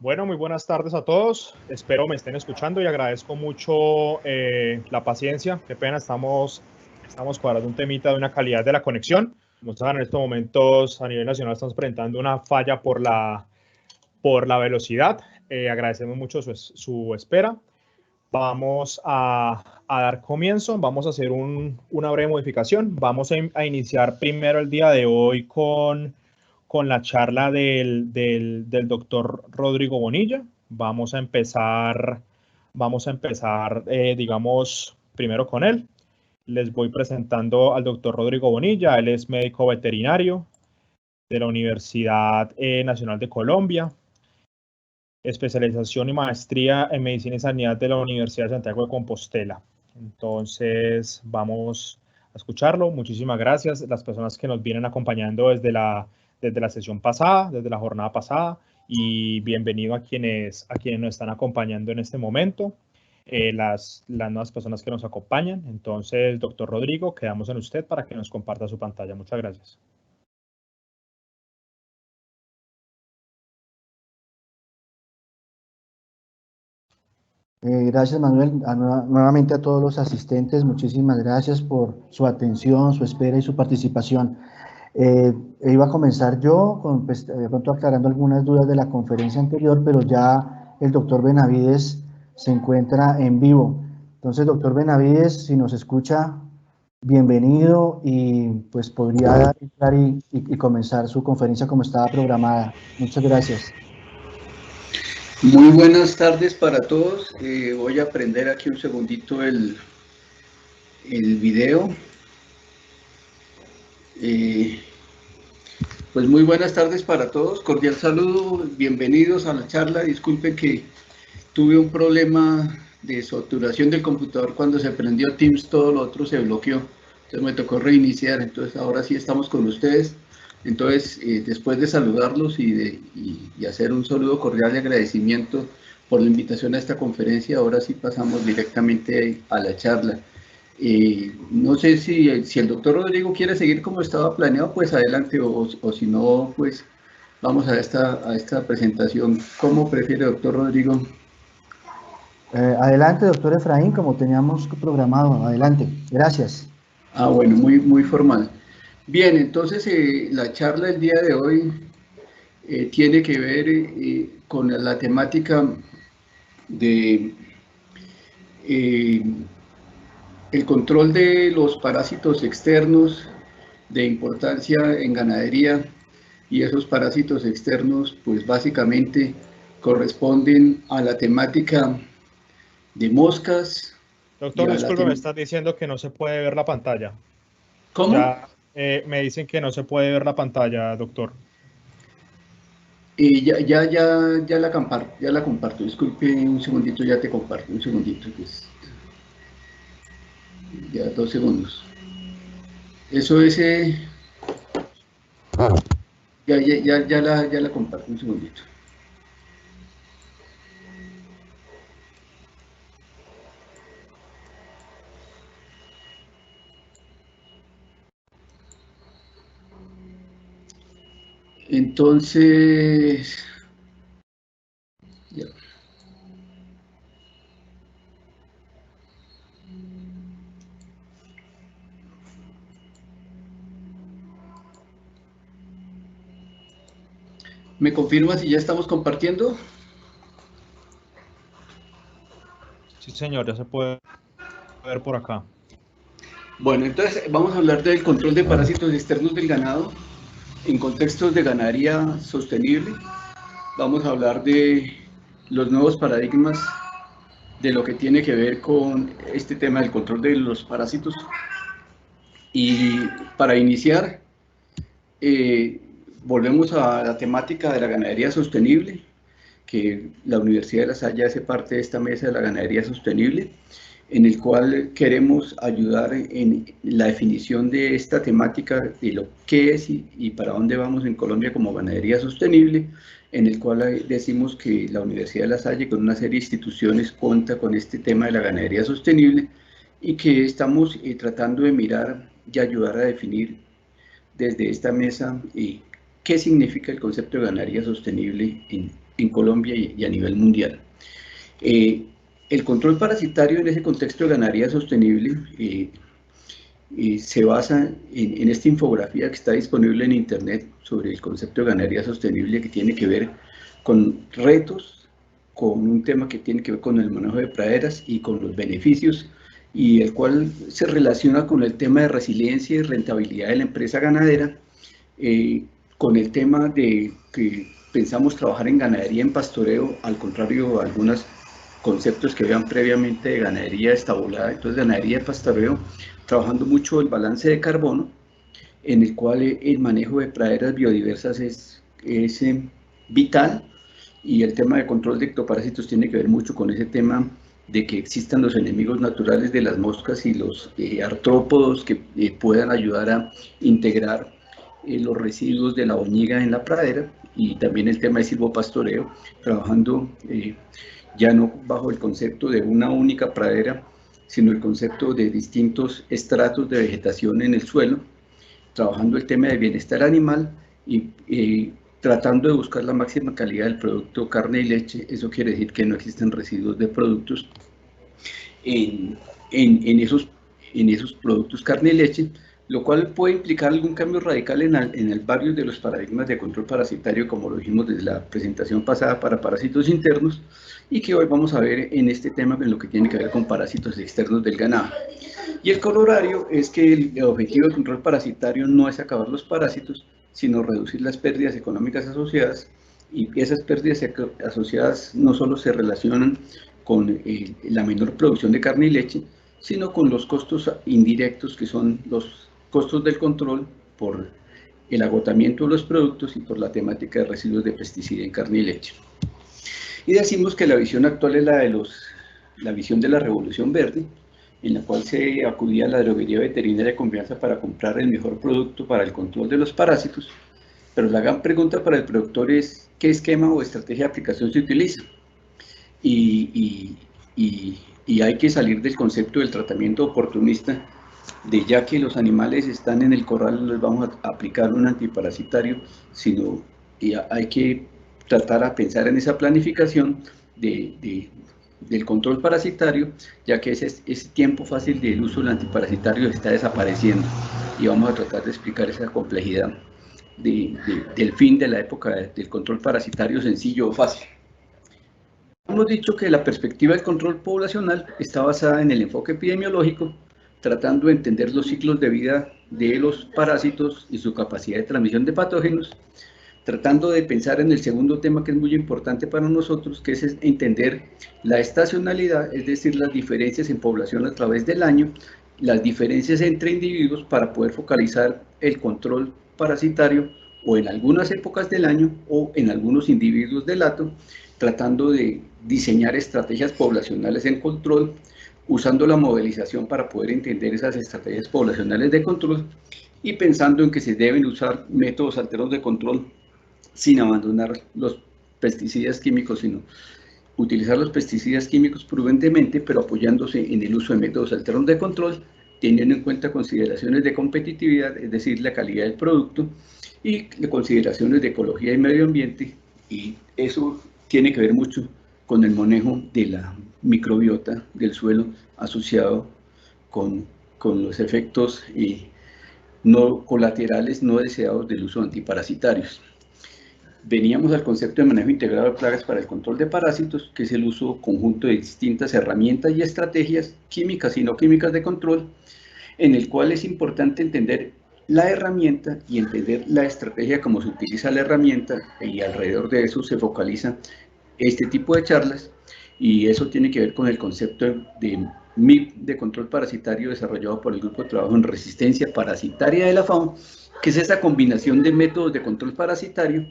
Bueno, muy buenas tardes a todos. Espero me estén escuchando y agradezco mucho la paciencia. Qué pena, estamos cuadrando un temita de una calidad de la conexión. Como saben, en estos momentos a nivel nacional estamos presentando una falla por la velocidad. Agradecemos mucho su espera. Vamos a dar comienzo. Vamos a hacer una breve modificación. Vamos a iniciar primero el día de hoy con la charla del doctor Rodrigo Bonilla. Vamos a empezar, digamos, primero con él. Les voy presentando al doctor Rodrigo Bonilla. Él es médico veterinario de la Universidad Nacional de Colombia, especialización y maestría en medicina y sanidad de la Universidad de Santiago de Compostela. Entonces, vamos a escucharlo. Muchísimas gracias a las personas que nos vienen acompañando desde la sesión pasada, desde la jornada pasada, y bienvenido a quienes nos están acompañando en este momento, las nuevas personas que nos acompañan. Entonces, doctor Rodrigo, quedamos en usted para que nos comparta su pantalla. Muchas gracias. Gracias, Manuel. Nuevamente a todos los asistentes, muchísimas gracias por su atención, su espera y su participación. Iba a comenzar yo, de pronto aclarando algunas dudas de la conferencia anterior, pero ya el doctor Benavides se encuentra en vivo. Entonces, doctor Benavides, si nos escucha, bienvenido y pues podría entrar y comenzar su conferencia como estaba programada. Muchas gracias. Muy buenas tardes para todos. Voy a prender aquí un segundito el video. Pues muy buenas tardes para todos. Cordial saludo. Bienvenidos a la charla. Disculpen que tuve un problema de saturación del computador cuando se prendió Teams, todo lo otro se bloqueó. Entonces me tocó reiniciar. Entonces ahora sí estamos con ustedes. Entonces, después de saludarlos y hacer un saludo cordial de agradecimiento por la invitación a esta conferencia, ahora sí pasamos directamente a la charla. No sé si el doctor Rodrigo quiere seguir como estaba planeado, pues adelante, o si no, pues vamos a esta presentación. ¿Cómo prefiere, doctor Rodrigo? Adelante, doctor Efraín, como teníamos programado. Adelante, gracias. Bueno, muy formal. Bien, entonces la charla del día de hoy tiene que ver con la temática de el control de los parásitos externos de importancia en ganadería, y esos parásitos externos pues básicamente corresponden a la temática de moscas. Doctor, disculpe, me estás diciendo que no se puede ver la pantalla. ¿Cómo? Ya, me dicen que no se puede ver la pantalla, doctor. Ya la comparto. Disculpe un segundito, ya te comparto. Un segundito, pues. Ya 2 segundos. Eso es... Ya la comparto, un segundito. Entonces, ya. ¿Me confirma si ya estamos compartiendo? Sí, señor, ya se puede ver por acá. Bueno, entonces vamos a hablar del control de parásitos externos del ganado en contextos de ganadería sostenible. Vamos a hablar de los nuevos paradigmas de lo que tiene que ver con este tema del control de los parásitos. Y para iniciar, volvemos a la temática de la ganadería sostenible, que la Universidad de La Salle hace parte de esta mesa de la ganadería sostenible, en el cual queremos ayudar en la definición de esta temática de lo que es y para dónde vamos en Colombia como ganadería sostenible, en el cual decimos que la Universidad de La Salle con una serie de instituciones cuenta con este tema de la ganadería sostenible y que estamos tratando de mirar y ayudar a definir desde esta mesa qué significa el concepto de ganadería sostenible en Colombia y a nivel mundial. El control parasitario en ese contexto de ganadería sostenible se basa en esta infografía que está disponible en internet sobre el concepto de ganadería sostenible, que tiene que ver con retos, con un tema que tiene que ver con el manejo de praderas y con los beneficios, y el cual se relaciona con el tema de resiliencia y rentabilidad de la empresa ganadera, con el tema de que pensamos trabajar en ganadería en pastoreo, al contrario a algunos conceptos que vean previamente de ganadería estabulada. Entonces, ganadería de pastoreo, trabajando mucho el balance de carbono, en el cual el manejo de praderas biodiversas es vital, y el tema de control de ectoparásitos tiene que ver mucho con ese tema de que existan los enemigos naturales de las moscas y los artrópodos que puedan ayudar a integrar los residuos de la hormiga en la pradera, y también el tema de silvopastoreo, trabajando ya no bajo el concepto de una única pradera, sino el concepto de distintos estratos de vegetación en el suelo, trabajando el tema de bienestar animal y tratando de buscar la máxima calidad del producto carne y leche. Eso quiere decir que no existen residuos de productos en esos productos carne y leche, lo cual puede implicar algún cambio radical en el varios de los paradigmas de control parasitario, como lo dijimos desde la presentación pasada para parásitos internos, y que hoy vamos a ver en este tema en lo que tiene que ver con parásitos externos del ganado. Y el corolario es que el objetivo del control parasitario no es acabar los parásitos, sino reducir las pérdidas económicas asociadas, y esas pérdidas asociadas no solo se relacionan con la menor producción de carne y leche, sino con los costos indirectos, que son los costos del control por el agotamiento de los productos y por la temática de residuos de pesticida en carne y leche. Y decimos que la visión actual es la visión de la revolución verde, en la cual se acudía a la droguería veterinaria de confianza para comprar el mejor producto para el control de los parásitos, pero la gran pregunta para el productor es ¿qué esquema o estrategia de aplicación se utiliza? Y hay que salir del concepto del tratamiento oportunista, de ya que los animales están en el corral, les vamos a aplicar un antiparasitario, sino hay que tratar a pensar en esa planificación del control parasitario, ya que ese tiempo fácil del uso del antiparasitario está desapareciendo, y vamos a tratar de explicar esa complejidad del fin de la época del control parasitario sencillo o fácil. Hemos dicho que la perspectiva del control poblacional está basada en el enfoque epidemiológico, tratando de entender los ciclos de vida de los parásitos y su capacidad de transmisión de patógenos, tratando de pensar en el segundo tema que es muy importante para nosotros, que es entender la estacionalidad, es decir, las diferencias en población a través del año, las diferencias entre individuos para poder focalizar el control parasitario o en algunas épocas del año o en algunos individuos del hato, tratando de diseñar estrategias poblacionales en control, usando la modelización para poder entender esas estrategias poblacionales de control, y pensando en que se deben usar métodos alternos de control sin abandonar los pesticidas químicos, sino utilizar los pesticidas químicos prudentemente, pero apoyándose en el uso de métodos alternos de control, teniendo en cuenta consideraciones de competitividad, es decir, la calidad del producto, y consideraciones de ecología y medio ambiente, y eso tiene que ver mucho con el manejo de la microbiota del suelo asociado con los efectos no colaterales no deseados del uso de antiparasitarios. Veníamos al concepto de manejo integrado de plagas para el control de parásitos, que es el uso conjunto de distintas herramientas y estrategias químicas y no químicas de control, en el cual es importante entender la herramienta y entender la estrategia, cómo se utiliza la herramienta, y alrededor de eso se focaliza este tipo de charlas, y eso tiene que ver con el concepto de MIP de control parasitario desarrollado por el Grupo de Trabajo en Resistencia Parasitaria de la FAO, que es esa combinación de métodos de control parasitario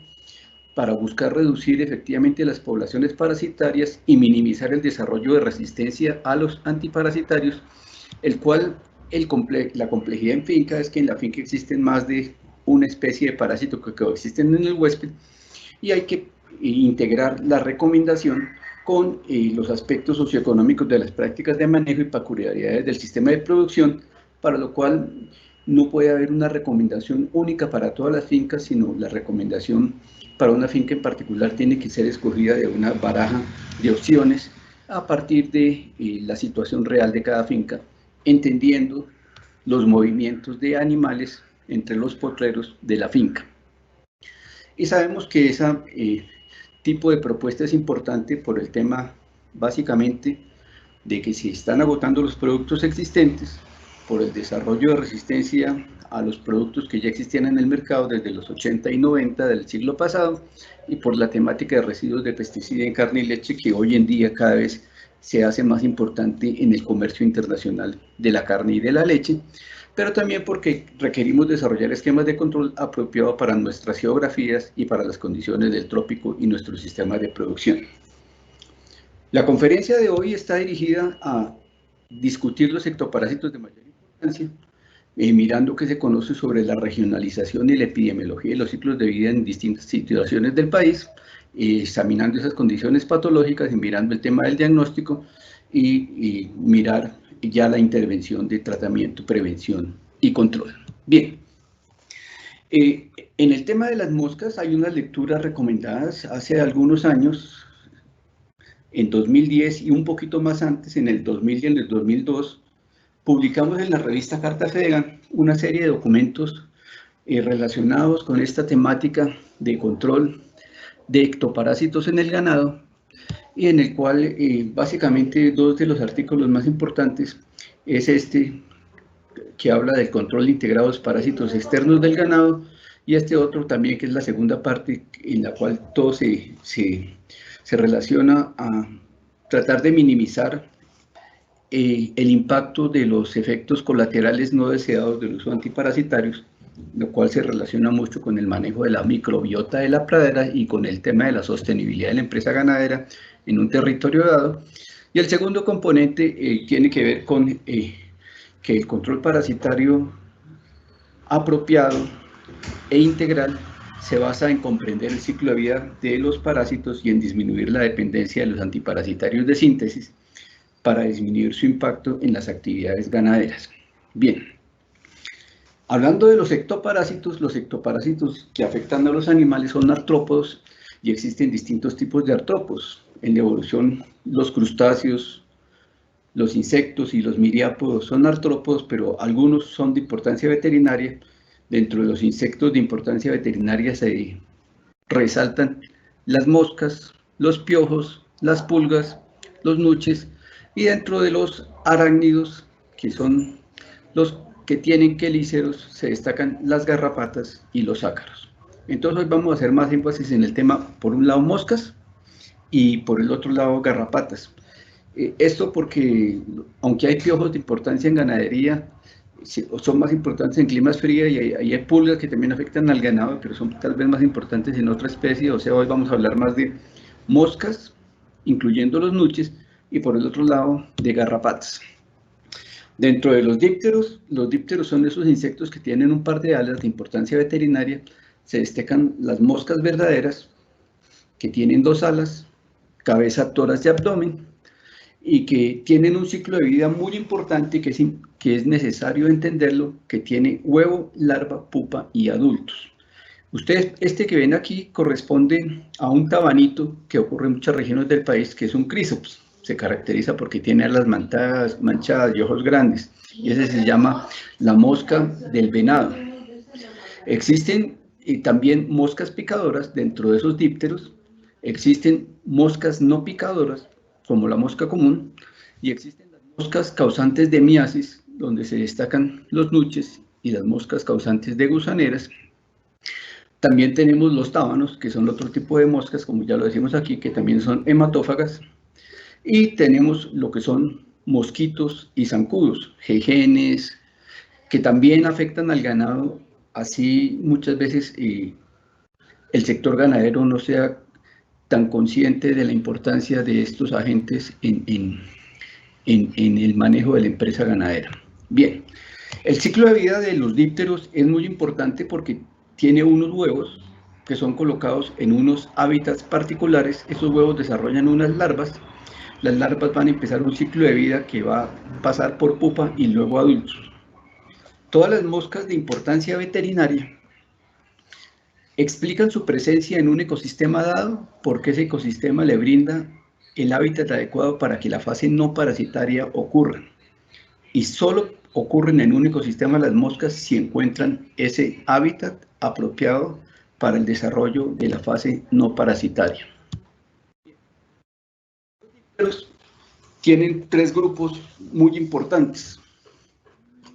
para buscar reducir efectivamente las poblaciones parasitarias y minimizar el desarrollo de resistencia a los antiparasitarios, el cual la complejidad en finca es que en la finca existen más de una especie de parásito que coexisten en el huésped, y hay que integrar la recomendación con los aspectos socioeconómicos de las prácticas de manejo y peculiaridades del sistema de producción, para lo cual no puede haber una recomendación única para todas las fincas, sino la recomendación para una finca en particular tiene que ser escogida de una baraja de opciones a partir de la situación real de cada finca, entendiendo los movimientos de animales entre los potreros de la finca. Y sabemos que ese tipo de propuesta es importante por el tema, básicamente, de que se están agotando los productos existentes, por el desarrollo de resistencia a los productos que ya existían en el mercado desde los 80 y 90 del siglo pasado, y por la temática de residuos de pesticida en carne y leche, que hoy en día cada vez se hace más importante en el comercio internacional de la carne y de la leche, pero también porque requerimos desarrollar esquemas de control apropiados para nuestras geografías y para las condiciones del trópico y nuestros sistemas de producción. La conferencia de hoy está dirigida a discutir los ectoparásitos de mayor importancia, mirando qué se conoce sobre la regionalización y la epidemiología de los ciclos de vida en distintas situaciones del país, examinando esas condiciones patológicas y mirando el tema del diagnóstico y mirar ya la intervención de tratamiento, prevención y control. Bien, en el tema de las moscas hay unas lecturas recomendadas hace algunos años, en 2010 y un poquito más antes, en el 2000 y en el 2002, publicamos en la revista Carta Fedegan una serie de documentos relacionados con esta temática de control de ectoparásitos en el ganado, y en el cual básicamente dos de los artículos más importantes es este que habla del control integrado de los parásitos externos del ganado, y este otro también, que es la segunda parte, en la cual todo se relaciona a tratar de minimizar el impacto de los efectos colaterales no deseados del uso de antiparasitarios, lo cual se relaciona mucho con el manejo de la microbiota de la pradera y con el tema de la sostenibilidad de la empresa ganadera en un territorio dado. Y el segundo componente tiene que ver con que el control parasitario apropiado e integral se basa en comprender el ciclo de vida de los parásitos y en disminuir la dependencia de los antiparasitarios de síntesis para disminuir su impacto en las actividades ganaderas. Bien, hablando de los ectoparásitos que afectan a los animales son artrópodos, y existen distintos tipos de artrópodos. En la evolución, los crustáceos, los insectos y los miriápodos son artrópodos, pero algunos son de importancia veterinaria. Dentro de los insectos de importancia veterinaria se resaltan las moscas, los piojos, las pulgas, los nuches, y dentro de los arácnidos, que son los que tienen quelíceros, se destacan las garrapatas y los ácaros. Entonces hoy vamos a hacer más énfasis en el tema, por un lado moscas y por el otro lado garrapatas. Esto porque, aunque hay piojos de importancia en ganadería, son más importantes en climas fríos, y hay pulgas que también afectan al ganado, pero son tal vez más importantes en otra especie. O sea, hoy vamos a hablar más de moscas, incluyendo los nuches, y por el otro lado de garrapatas. Dentro de los dípteros son esos insectos que tienen un par de alas de importancia veterinaria. Se destacan las moscas verdaderas, que tienen 2 alas, cabeza, tórax y abdomen, y que tienen un ciclo de vida muy importante, que es necesario entenderlo, que tiene huevo, larva, pupa y adultos. Ustedes, este que ven aquí corresponde a un tabanito que ocurre en muchas regiones del país, que es un crísops. Se caracteriza porque tiene alas manchadas y ojos grandes, y ese se llama la mosca del venado. Existen también moscas picadoras dentro de esos dípteros. Existen moscas no picadoras, como la mosca común, y existen las moscas causantes de miasis, donde se destacan los nuches y las moscas causantes de gusaneras. También tenemos los tábanos, que son otro tipo de moscas, como ya lo decimos aquí, que también son hematófagas. Y tenemos lo que son mosquitos y zancudos, jejenes, que también afectan al ganado. Así muchas veces el sector ganadero no sea tan consciente de la importancia de estos agentes en el manejo de la empresa ganadera. Bien, el ciclo de vida de los dípteros es muy importante porque tiene unos huevos que son colocados en unos hábitats particulares. Esos huevos desarrollan unas larvas. Las larvas van a empezar un ciclo de vida que va a pasar por pupa y luego adultos. Todas las moscas de importancia veterinaria explican su presencia en un ecosistema dado porque ese ecosistema le brinda el hábitat adecuado para que la fase no parasitaria ocurra. Y solo ocurren en un ecosistema las moscas si encuentran ese hábitat apropiado para el desarrollo de la fase no parasitaria. Tienen tres grupos muy importantes: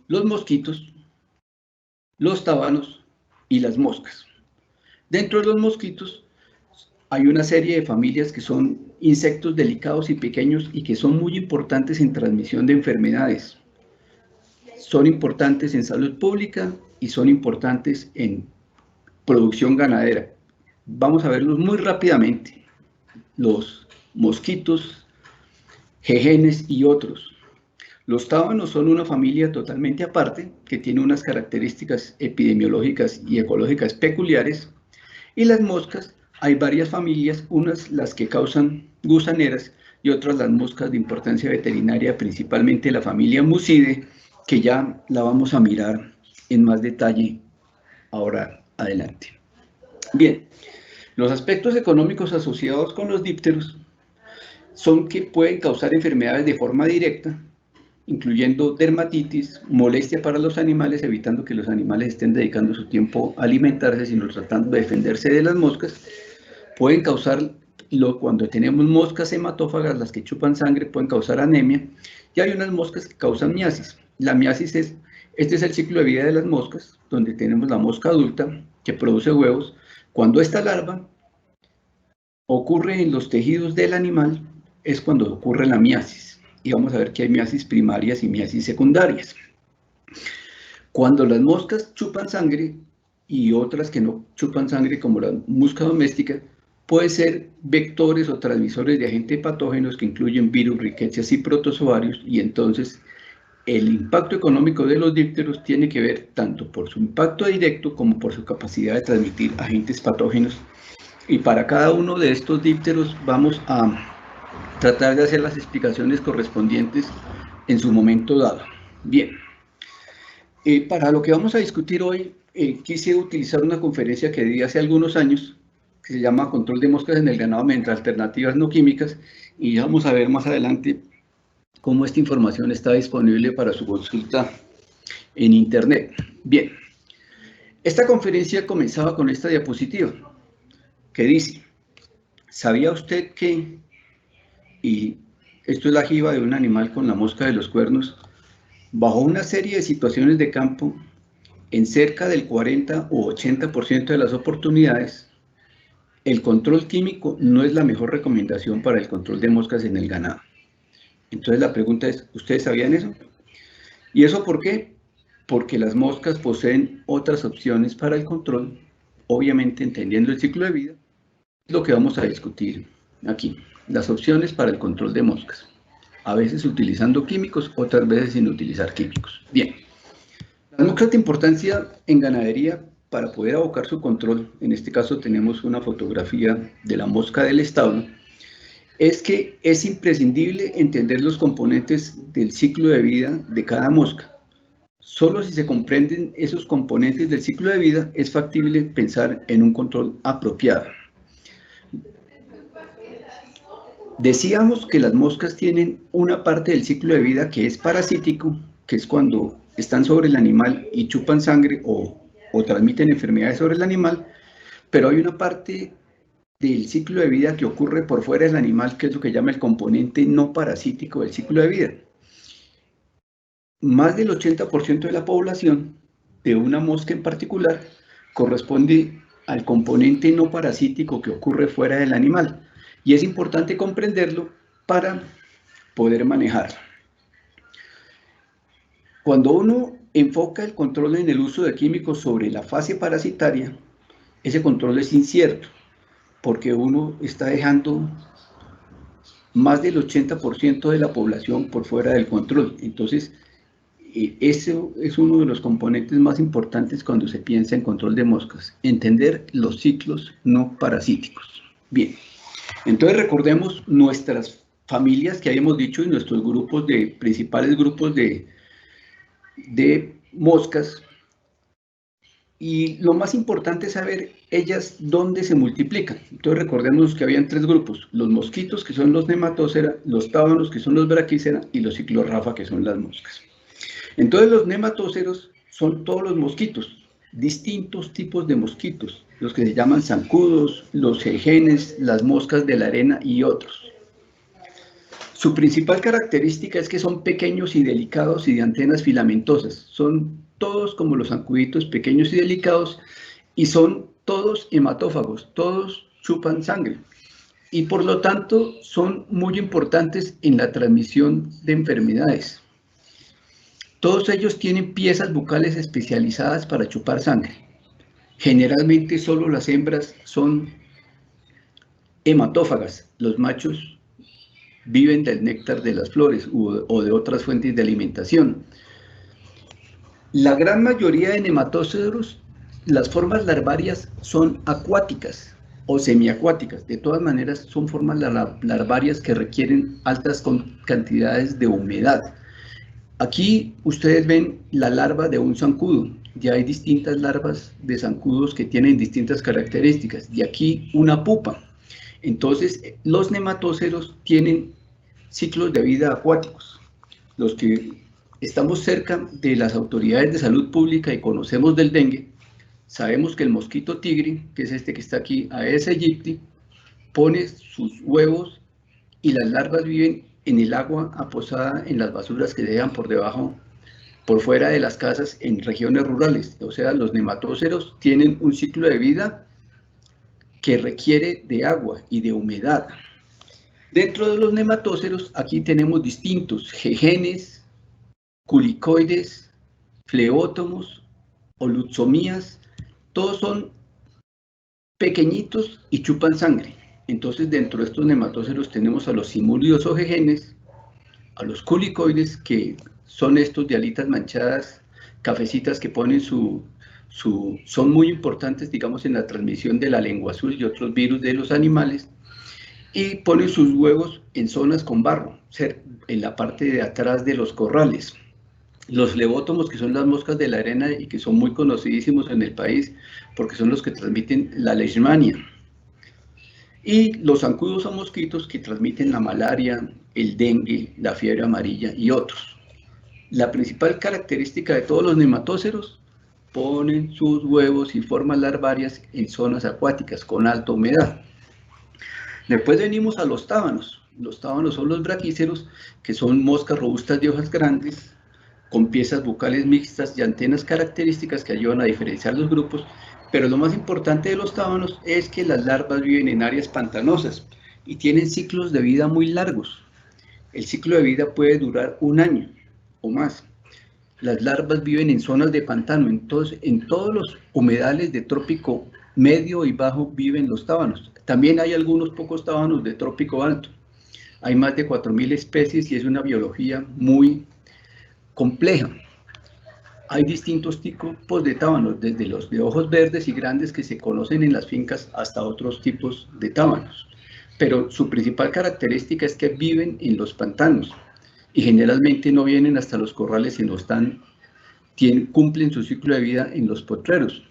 los mosquitos, los tábanos y las moscas. Dentro de los mosquitos hay una serie de familias que son insectos delicados y pequeños y que son muy importantes en transmisión de enfermedades. Son importantes en salud pública y son importantes en producción ganadera. Vamos a verlos muy rápidamente. Los mosquitos, jejenes y otros. Los tábanos son una familia totalmente aparte que tiene unas características epidemiológicas y ecológicas peculiares. Y las moscas, hay varias familias, unas las que causan gusaneras y otras las moscas de importancia veterinaria, principalmente la familia Mucidae, que ya la vamos a mirar en más detalle ahora adelante. Bien, los aspectos económicos asociados con los dípteros son que pueden causar enfermedades de forma directa, incluyendo dermatitis, molestia para los animales, evitando que los animales estén dedicando su tiempo a alimentarse, sino tratando de defenderse de las moscas. Pueden causar, cuando tenemos moscas hematófagas, las que chupan sangre, pueden causar anemia, y hay unas moscas que causan miasis. La miasis este es el ciclo de vida de las moscas, donde tenemos la mosca adulta que produce huevos. Cuando esta larva ocurre en los tejidos del animal, es cuando ocurre la miasis. Y vamos a ver que hay miasis primarias y miasis secundarias. Cuando las moscas chupan sangre y otras que no chupan sangre, como la mosca doméstica, pueden ser vectores o transmisores de agentes patógenos que incluyen virus, riquecias y protozoarios, y entonces el impacto económico de los dípteros tiene que ver tanto por su impacto directo como por su capacidad de transmitir agentes patógenos. Y para cada uno de estos dípteros vamos a tratar de hacer las explicaciones correspondientes en su momento dado. Bien, para lo que vamos a discutir hoy, quise utilizar una conferencia que di hace algunos años, que se llama Control de moscas en el ganado mediante alternativas no químicas, y vamos a ver más adelante cómo esta información está disponible para su consulta en internet. Bien, esta conferencia comenzaba con esta diapositiva, que dice: ¿sabía usted que, y esto es la jiba de un animal con la mosca de los cuernos, bajo una serie de situaciones de campo, en cerca del 40 o 80% de las oportunidades, el control químico no es la mejor recomendación para el control de moscas en el ganado? Entonces la pregunta es, ¿ustedes sabían eso? ¿Y eso por qué? Porque las moscas poseen otras opciones para el control, obviamente entendiendo el ciclo de vida. Es lo que vamos a discutir aquí, las opciones para el control de moscas, a veces utilizando químicos, otras veces sin utilizar químicos. Bien, las moscas de importancia en ganadería para poder abocar su control, en este caso tenemos una fotografía de la mosca del establo, es que es imprescindible entender los componentes del ciclo de vida de cada mosca. Solo si se comprenden esos componentes del ciclo de vida es factible pensar en un control apropiado. Decíamos que las moscas tienen una parte del ciclo de vida que es parasítico, que es cuando están sobre el animal y chupan sangre o transmiten enfermedades sobre el animal, pero hay una parte del ciclo de vida que ocurre por fuera del animal, que es lo que llama el componente no parasítico del ciclo de vida. Más del 80% de la población de una mosca en particular corresponde al componente no parasítico que ocurre fuera del animal, y es importante comprenderlo para poder manejarlo. Cuando uno enfoca el control en el uso de químicos sobre la fase parasitaria, ese control es incierto, porque uno está dejando más del 80% de la población por fuera del control. Entonces, eso es uno de los componentes más importantes cuando se piensa en control de moscas, entender los ciclos no parasíticos. Bien, entonces recordemos nuestras familias que habíamos dicho y nuestros grupos principales grupos de moscas. Y lo más importante es saber ellas dónde se multiplican. Entonces recordemos que habían 3 grupos: los mosquitos, que son los nematóceras, los tábanos, que son los braquíceras, y los ciclorrafa, que son las moscas. Entonces los nematóceros son todos los mosquitos, distintos tipos de mosquitos, los que se llaman zancudos, los jejenes, las moscas de la arena y otros. Su principal característica es que son pequeños y delicados y de antenas filamentosas. Son todos como los zancuditos, pequeños y delicados, y son todos hematófagos, todos chupan sangre. Y por lo tanto son muy importantes en la transmisión de enfermedades. Todos ellos tienen piezas bucales especializadas para chupar sangre. Generalmente solo las hembras son hematófagas, los machos viven del néctar de las flores o de otras fuentes de alimentación. La gran mayoría de nematóceros, las formas larvarias son acuáticas o semiacuáticas. De todas maneras, son formas larvarias que requieren altas cantidades de humedad. Aquí ustedes ven la larva de un zancudo. Ya hay distintas larvas de zancudos que tienen distintas características. Y aquí una pupa. Entonces, los nematóceros tienen ciclos de vida acuáticos. Los que estamos cerca de las autoridades de salud pública y conocemos del dengue, sabemos que el mosquito tigre, que es este que está aquí, Aedes aegypti, pone sus huevos y las larvas viven en el agua aposada en las basuras que dejan por debajo, por fuera de las casas en regiones rurales. O sea, los nematóceros tienen un ciclo de vida que requiere de agua y de humedad. Dentro de los nematóceros, aquí tenemos distintos: jejenes, culicoides, fleótomos, holutsomías. Todos son pequeñitos y chupan sangre. Entonces, dentro de estos nematóceros tenemos a los simúlidos o jejenes, a los culicoides, que son estos de alitas manchadas, cafecitas, que ponen son muy importantes, digamos, en la transmisión de la lengua azul y otros virus de los animales, y ponen sus huevos en zonas con barro, en la parte de atrás de los corrales. Los flebótomos, que son las moscas de la arena y que son muy conocidísimos en el país porque son los que transmiten la leishmania. Y los zancudos o mosquitos, que transmiten la malaria, el dengue, la fiebre amarilla y otros. La principal característica de todos los nematóceros: ponen sus huevos y formas larvarias en zonas acuáticas con alta humedad. Después venimos a los tábanos. Los tábanos son los braquíceros, que son moscas robustas de hojas grandes, con piezas bucales mixtas y antenas características que ayudan a diferenciar los grupos. Pero lo más importante de los tábanos es que las larvas viven en áreas pantanosas y tienen ciclos de vida muy largos. El ciclo de vida puede durar 1 año o más. Las larvas viven en zonas de pantano. Entonces, en todos los humedales de trópico medio y bajo viven los tábanos. También hay algunos pocos tábanos de trópico alto. Hay más de 4.000 especies y es una biología muy compleja. Hay distintos tipos de tábanos, desde los de ojos verdes y grandes que se conocen en las fincas hasta otros tipos de tábanos. Pero su principal característica es que viven en los pantanos y generalmente no vienen hasta los corrales, sino cumplen su ciclo de vida en los potreros.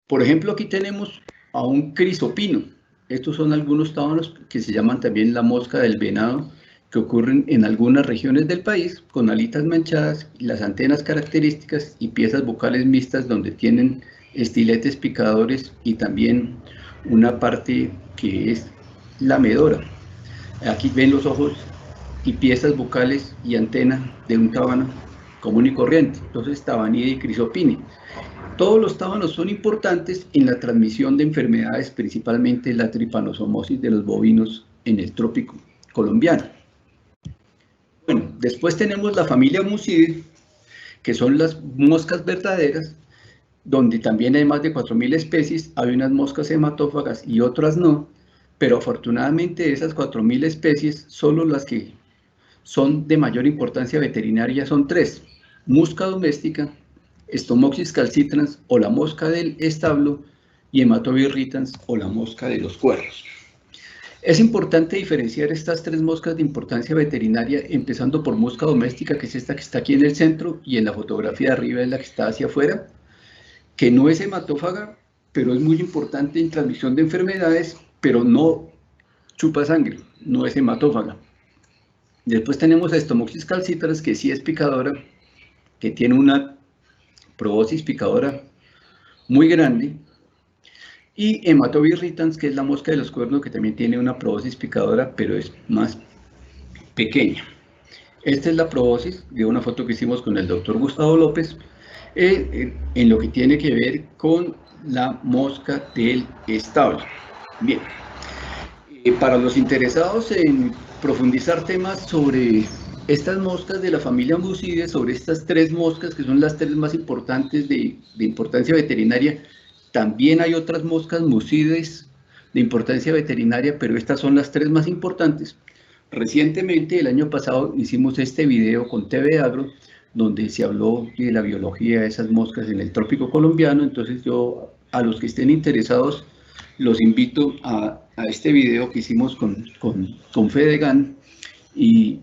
Por ejemplo, aquí tenemos a un crisopino. Estos son algunos tábanos que se llaman también la mosca del venado, que ocurren en algunas regiones del país, con alitas manchadas, las antenas características y piezas bucales mixtas, donde tienen estiletes picadores y también una parte que es lamedora. Aquí ven los ojos y piezas bucales y antena de un tábano común y corriente. Entonces, tabanida y crisopine. Todos los tábanos son importantes en la transmisión de enfermedades, principalmente la trypanosomosis de los bovinos en el trópico colombiano. Bueno, después tenemos la familia Musidae, que son las moscas verdaderas, donde también hay más de 4.000 especies. Hay unas moscas hematófagas y otras no, pero afortunadamente de esas 4.000 especies, solo las que son de mayor importancia veterinaria son 3: musca doméstica, Stomoxys calcitrans o la mosca del establo, y Hematobius irritans o la mosca de los cuernos. Es importante diferenciar estas 3 moscas de importancia veterinaria, empezando por mosca doméstica, que es esta que está aquí en el centro, y en la fotografía de arriba es la que está hacia afuera, que no es hematófaga, pero es muy importante en transmisión de enfermedades, pero no chupa sangre, no es hematófaga. Después tenemos a Stomoxys calcitras, que sí es picadora, que tiene una proboscis picadora muy grande, y Hematobi irritans, que es la mosca de los cuernos, que también tiene una proboscis picadora, pero es más pequeña. Esta es la proboscis de una foto que hicimos con el doctor Gustavo López, en lo que tiene que ver con la mosca del establo. Bien, para los interesados en profundizar temas sobre estas moscas de la familia Mucides, sobre estas 3 moscas que son las 3 más importantes de importancia veterinaria, también hay otras moscas Mucides de importancia veterinaria, pero estas son las 3 más importantes. Recientemente, el año pasado, hicimos este video con TV Agro, donde se habló de la biología de esas moscas en el trópico colombiano. Entonces yo, a los que estén interesados, los invito a este video que hicimos con Fedegan, y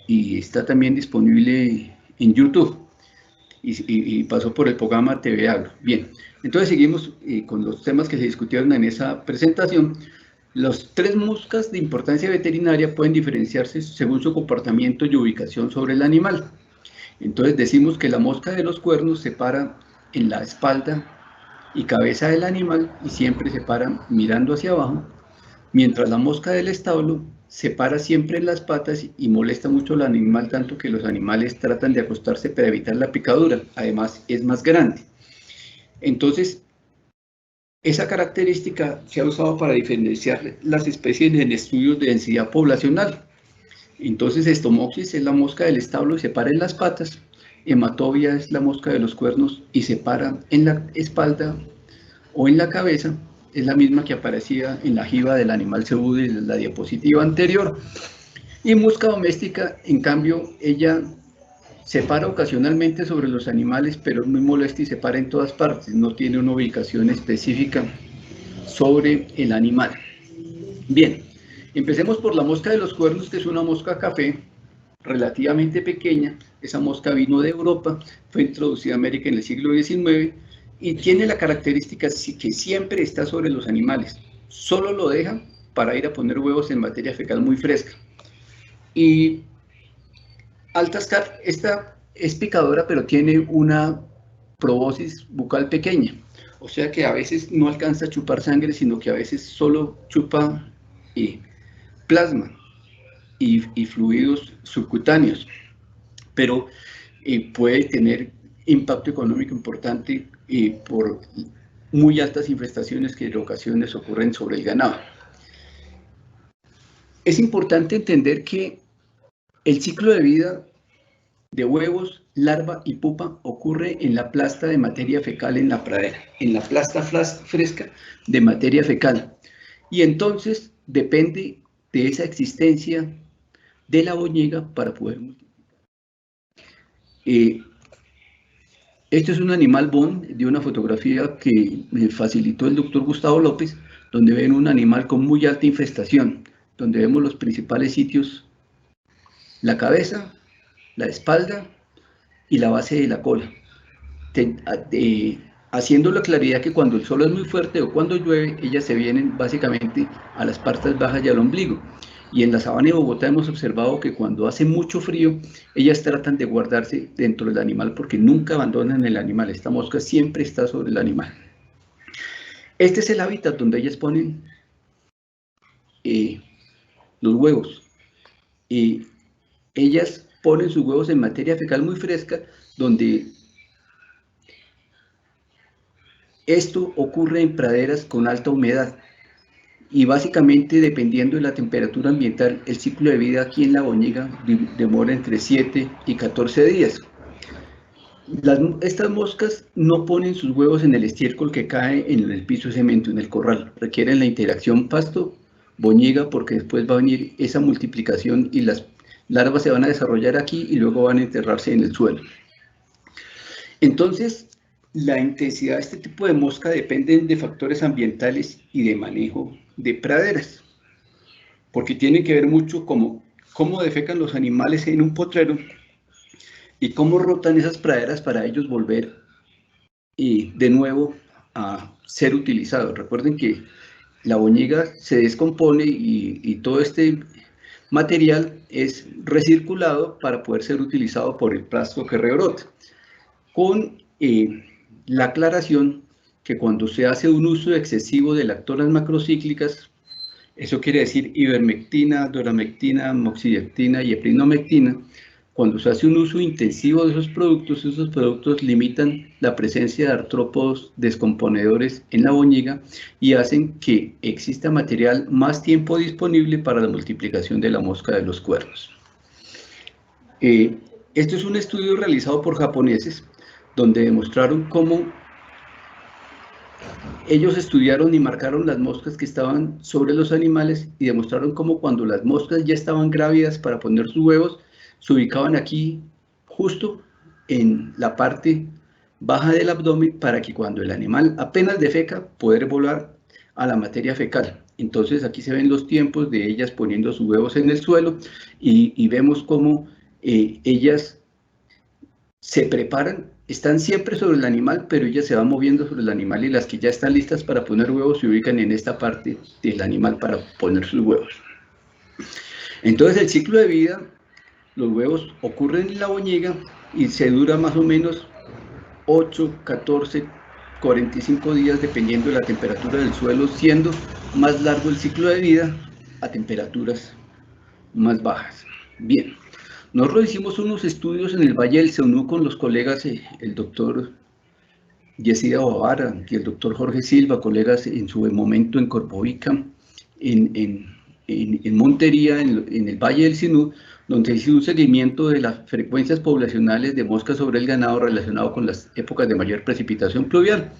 está también disponible en YouTube, y pasó por el programa TV Agro. Bien, entonces seguimos con los temas que se discutieron en esa presentación. Las 3 moscas de importancia veterinaria pueden diferenciarse según su comportamiento y ubicación sobre el animal. Entonces decimos que la mosca de los cuernos se para en la espalda y cabeza del animal, y siempre se para mirando hacia abajo, mientras la mosca del establo se para siempre en las patas y molesta mucho al animal, tanto que los animales tratan de acostarse para evitar la picadura. Además, es más grande. Entonces, esa característica se ha usado para diferenciar las especies en estudios de densidad poblacional. Entonces, Stomoxys es la mosca del establo y se para en las patas. Hematobia es la mosca de los cuernos y se para en la espalda o en la cabeza. Es la misma que aparecía en la jiba del animal cebú de la diapositiva anterior. Y mosca doméstica, en cambio, ella se para ocasionalmente sobre los animales, pero es muy molesta y se para en todas partes. No tiene una ubicación específica sobre el animal. Bien, empecemos por la mosca de los cuernos, que es una mosca café relativamente pequeña. Esa mosca vino de Europa, fue introducida a América en el siglo XIX, y tiene la característica que siempre está sobre los animales. Solo lo deja para ir a poner huevos en materia fecal muy fresca. Y Altascar, esta es picadora, pero tiene una proboscis bucal pequeña. O sea que a veces no alcanza a chupar sangre, sino que a veces solo chupa plasma y fluidos subcutáneos. Pero puede tener impacto económico importante por muy altas infestaciones que en ocasiones ocurren sobre el ganado. Es importante entender que el ciclo de vida de huevos, larva y pupa ocurre en la plasta de materia fecal en la pradera, en la plasta fresca de materia fecal. Y entonces depende de esa existencia de la boñiga para poder multiplicar. Esto es un animal bon de una fotografía que me facilitó el doctor Gustavo López, donde ven un animal con muy alta infestación, donde vemos los principales sitios: la cabeza, la espalda y la base de la cola, haciendo la claridad que cuando el sol es muy fuerte o cuando llueve, ellas se vienen básicamente a las partes bajas y al ombligo. Y en la sabana de Bogotá hemos observado que cuando hace mucho frío, ellas tratan de guardarse dentro del animal porque nunca abandonan el animal. Esta mosca siempre está sobre el animal. Este es el hábitat donde ellas ponen los huevos. Ellas ponen sus huevos en materia fecal muy fresca, donde esto ocurre en praderas con alta humedad. Y básicamente, dependiendo de la temperatura ambiental, el ciclo de vida aquí en la boñiga demora entre 7 y 14 días. Estas moscas no ponen sus huevos en el estiércol que cae en el piso de cemento, en el corral. Requieren la interacción pasto-boñiga, porque después va a venir esa multiplicación y las larvas se van a desarrollar aquí y luego van a enterrarse en el suelo. Entonces, la intensidad de este tipo de mosca depende de factores ambientales y de manejo de praderas. porque tiene que ver mucho cómo defecan los animales en un potrero y cómo rotan esas praderas para ellos volver de nuevo a ser utilizados. Recuerden que la boñiga se descompone y todo este material es recirculado para poder ser utilizado por el pasto que rebrota, con la aclaración que cuando se hace un uso excesivo de lactonas macrocíclicas, eso quiere decir ivermectina, doramectina, moxidectina y eprinomectina, cuando se hace un uso intensivo de esos productos limitan la presencia de artrópodos descomponedores en la boñiga y hacen que exista material más tiempo disponible para la multiplicación de la mosca de los cuernos. Esto es un estudio realizado por japoneses, donde demostraron cómo ellos estudiaron y marcaron las moscas que estaban sobre los animales y demostraron cómo cuando las moscas ya estaban grávidas para poner sus huevos, se ubicaban aquí justo en la parte baja del abdomen para que cuando el animal apenas defeca, poder volar a la materia fecal. Entonces aquí se ven los tiempos de ellas poniendo sus huevos en el suelo y vemos cómo ellas se preparan, están siempre sobre el animal, pero ellas se van moviendo sobre el animal y las que ya están listas para poner huevos se ubican en esta parte del animal para poner sus huevos. Entonces el ciclo de vida, los huevos ocurren en la boñiga y se dura más o menos 8, 14, 45 días dependiendo de la temperatura del suelo, siendo más largo el ciclo de vida a temperaturas más bajas. Bien. Nosotros hicimos unos estudios en el Valle del Seonú con los colegas, el doctor Yesida Bavara y el doctor Jorge Silva, colegas en su momento en Corpovica, en Montería, en el Valle del Sinú, donde hizo un seguimiento de las frecuencias poblacionales de moscas sobre el ganado relacionado con las épocas de mayor precipitación pluvial.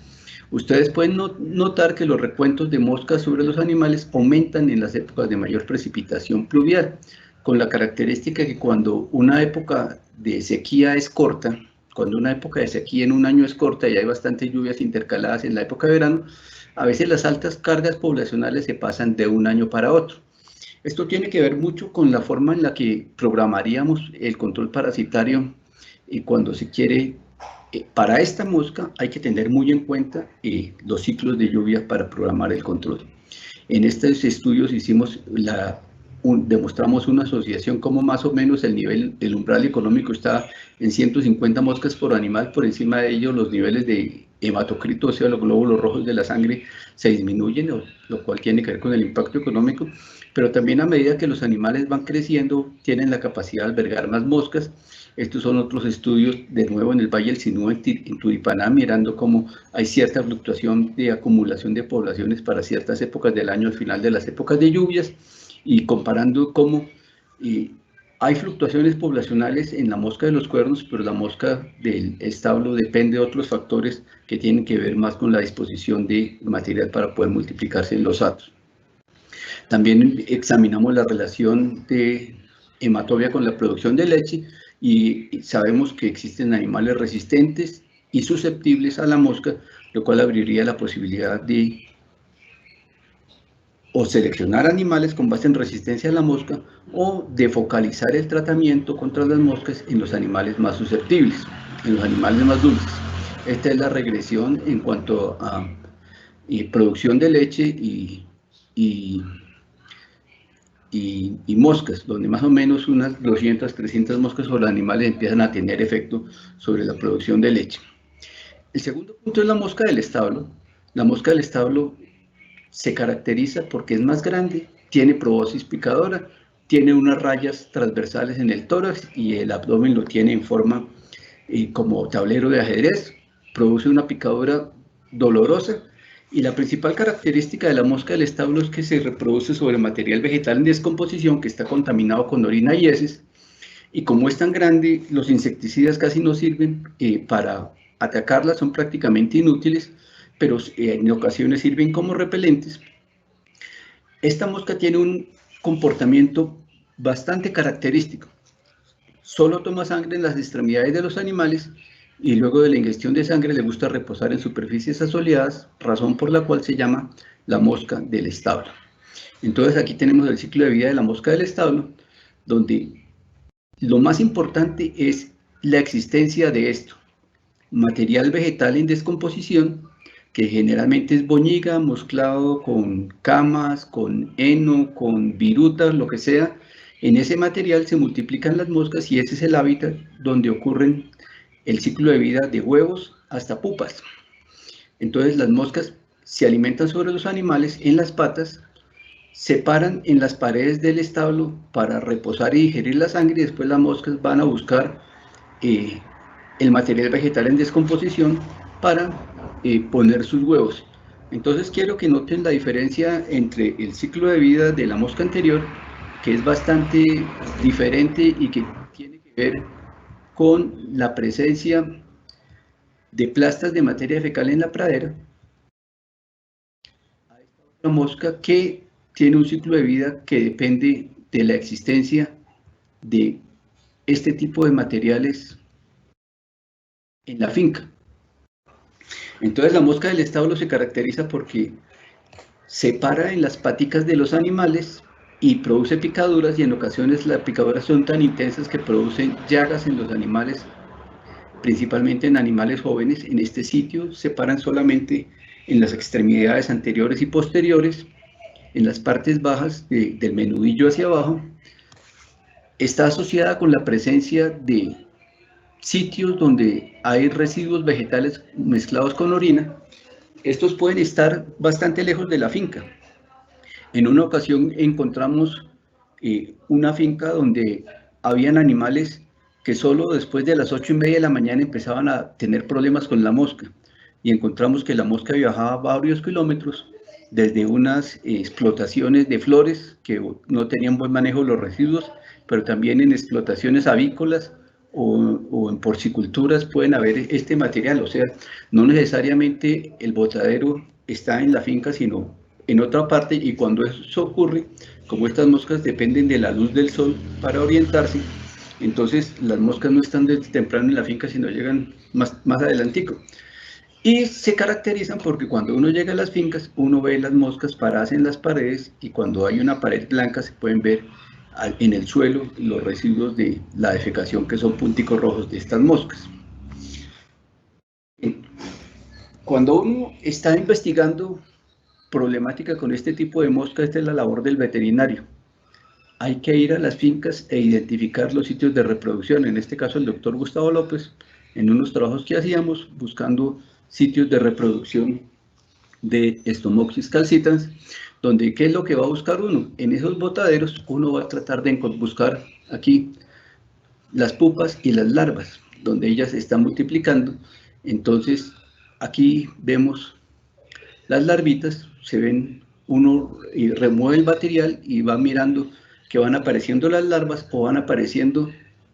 Ustedes pueden notar que los recuentos de moscas sobre los animales aumentan en las épocas de mayor precipitación pluvial, con la característica que cuando una época de sequía es corta, cuando una época de sequía en un año es corta y hay bastantes lluvias intercaladas en la época de verano, a veces las altas cargas poblacionales se pasan de un año para otro. Esto tiene que ver mucho con la forma en la que programaríamos el control parasitario y cuando se quiere, para esta mosca hay que tener muy en cuenta los ciclos de lluvia para programar el control. En estos estudios demostramos una asociación como más o menos el nivel del umbral económico está en 150 moscas por animal, por encima de ello los niveles de hematocrito, o sea, los glóbulos rojos de la sangre se disminuyen, lo cual tiene que ver con el impacto económico, pero también a medida que los animales van creciendo, tienen la capacidad de albergar más moscas. Estos son otros estudios, de nuevo en el Valle del Sinú, en Turipaná, mirando cómo hay cierta fluctuación de acumulación de poblaciones para ciertas épocas del año, al final de las épocas de lluvias, y comparando cómo hay fluctuaciones poblacionales en la mosca de los cuernos, pero la mosca del establo depende de otros factores que tienen que ver más con la disposición de material para poder multiplicarse en los hatos. También examinamos la relación de hematobia con la producción de leche y sabemos que existen animales resistentes y susceptibles a la mosca, lo cual abriría la posibilidad de o seleccionar animales con base en resistencia a la mosca o de focalizar el tratamiento contra las moscas en los animales más susceptibles, en los animales más dulces. Esta es la regresión en cuanto a producción de leche y moscas, donde más o menos unas 200, 300 moscas sobre animales empiezan a tener efecto sobre la producción de leche. El segundo punto es la mosca del establo. La mosca del establo se caracteriza porque es más grande, tiene proboscis picadora, tiene unas rayas transversales en el tórax y el abdomen lo tiene en forma como tablero de ajedrez, produce una picadura dolorosa y la principal característica de la mosca del establo es que se reproduce sobre material vegetal en descomposición que está contaminado con orina y heces, y como es tan grande, los insecticidas casi no sirven para atacarla, son prácticamente inútiles, pero en ocasiones sirven como repelentes. Esta mosca tiene un comportamiento bastante característico. Solo toma sangre en las extremidades de los animales y luego de la ingestión de sangre le gusta reposar en superficies asoleadas, razón por la cual se llama la mosca del establo. Entonces aquí tenemos el ciclo de vida de la mosca del establo, donde lo más importante es la existencia de esto: material vegetal en descomposición, que generalmente es boñiga mezclado con camas, con heno, con virutas, lo que sea. En ese material se multiplican las moscas y ese es el hábitat donde ocurren el ciclo de vida de huevos hasta pupas. Entonces las moscas se alimentan sobre los animales en las patas, se paran en las paredes del establo para reposar y digerir la sangre, y después las moscas van a buscar el material vegetal en descomposición para poner sus huevos. Entonces quiero que noten la diferencia entre el ciclo de vida de la mosca anterior, que es bastante diferente y que tiene que ver con la presencia de plastas de materia fecal en la pradera, a esta otra mosca que tiene un ciclo de vida que depende de la existencia de este tipo de materiales en la finca. Entonces la mosca del establo se caracteriza porque se para en las paticas de los animales y produce picaduras, y en ocasiones las picaduras son tan intensas que producen llagas en los animales, principalmente en animales jóvenes. En este sitio se paran solamente en las extremidades anteriores y posteriores, en las partes bajas del menudillo hacia abajo. Está asociada con la presencia de sitios donde hay residuos vegetales mezclados con orina. Estos pueden estar bastante lejos de la finca. En una ocasión encontramos una finca donde habían animales que solo después de las 8:30 de la mañana empezaban a tener problemas con la mosca, y encontramos que la mosca viajaba varios kilómetros desde unas explotaciones de flores que no tenían buen manejo de los residuos, pero también en explotaciones avícolas o en porciculturas pueden haber este material. O sea, no necesariamente el botadero está en la finca, sino en otra parte, y cuando eso ocurre, como estas moscas dependen de la luz del sol para orientarse, entonces las moscas no están desde temprano en la finca, sino llegan más adelantico. Y se caracterizan porque cuando uno llega a las fincas, uno ve las moscas paradas en las paredes, y cuando hay una pared blanca se pueden ver en el suelo los residuos de la defecación, que son punticos rojos de estas moscas. Cuando uno está investigando problemática con este tipo de mosca, esta es la labor del veterinario. Hay que ir a las fincas e identificar los sitios de reproducción. En este caso el doctor Gustavo López, en unos trabajos que hacíamos buscando sitios de reproducción de Stomoxys calcitans, donde ¿qué es lo que va a buscar uno? En esos botaderos uno va a tratar de buscar aquí las pupas y las larvas, donde ellas se están multiplicando. Entonces aquí vemos las larvitas, se ven, uno y remueve el material y va mirando que van apareciendo las larvas o van apareciendo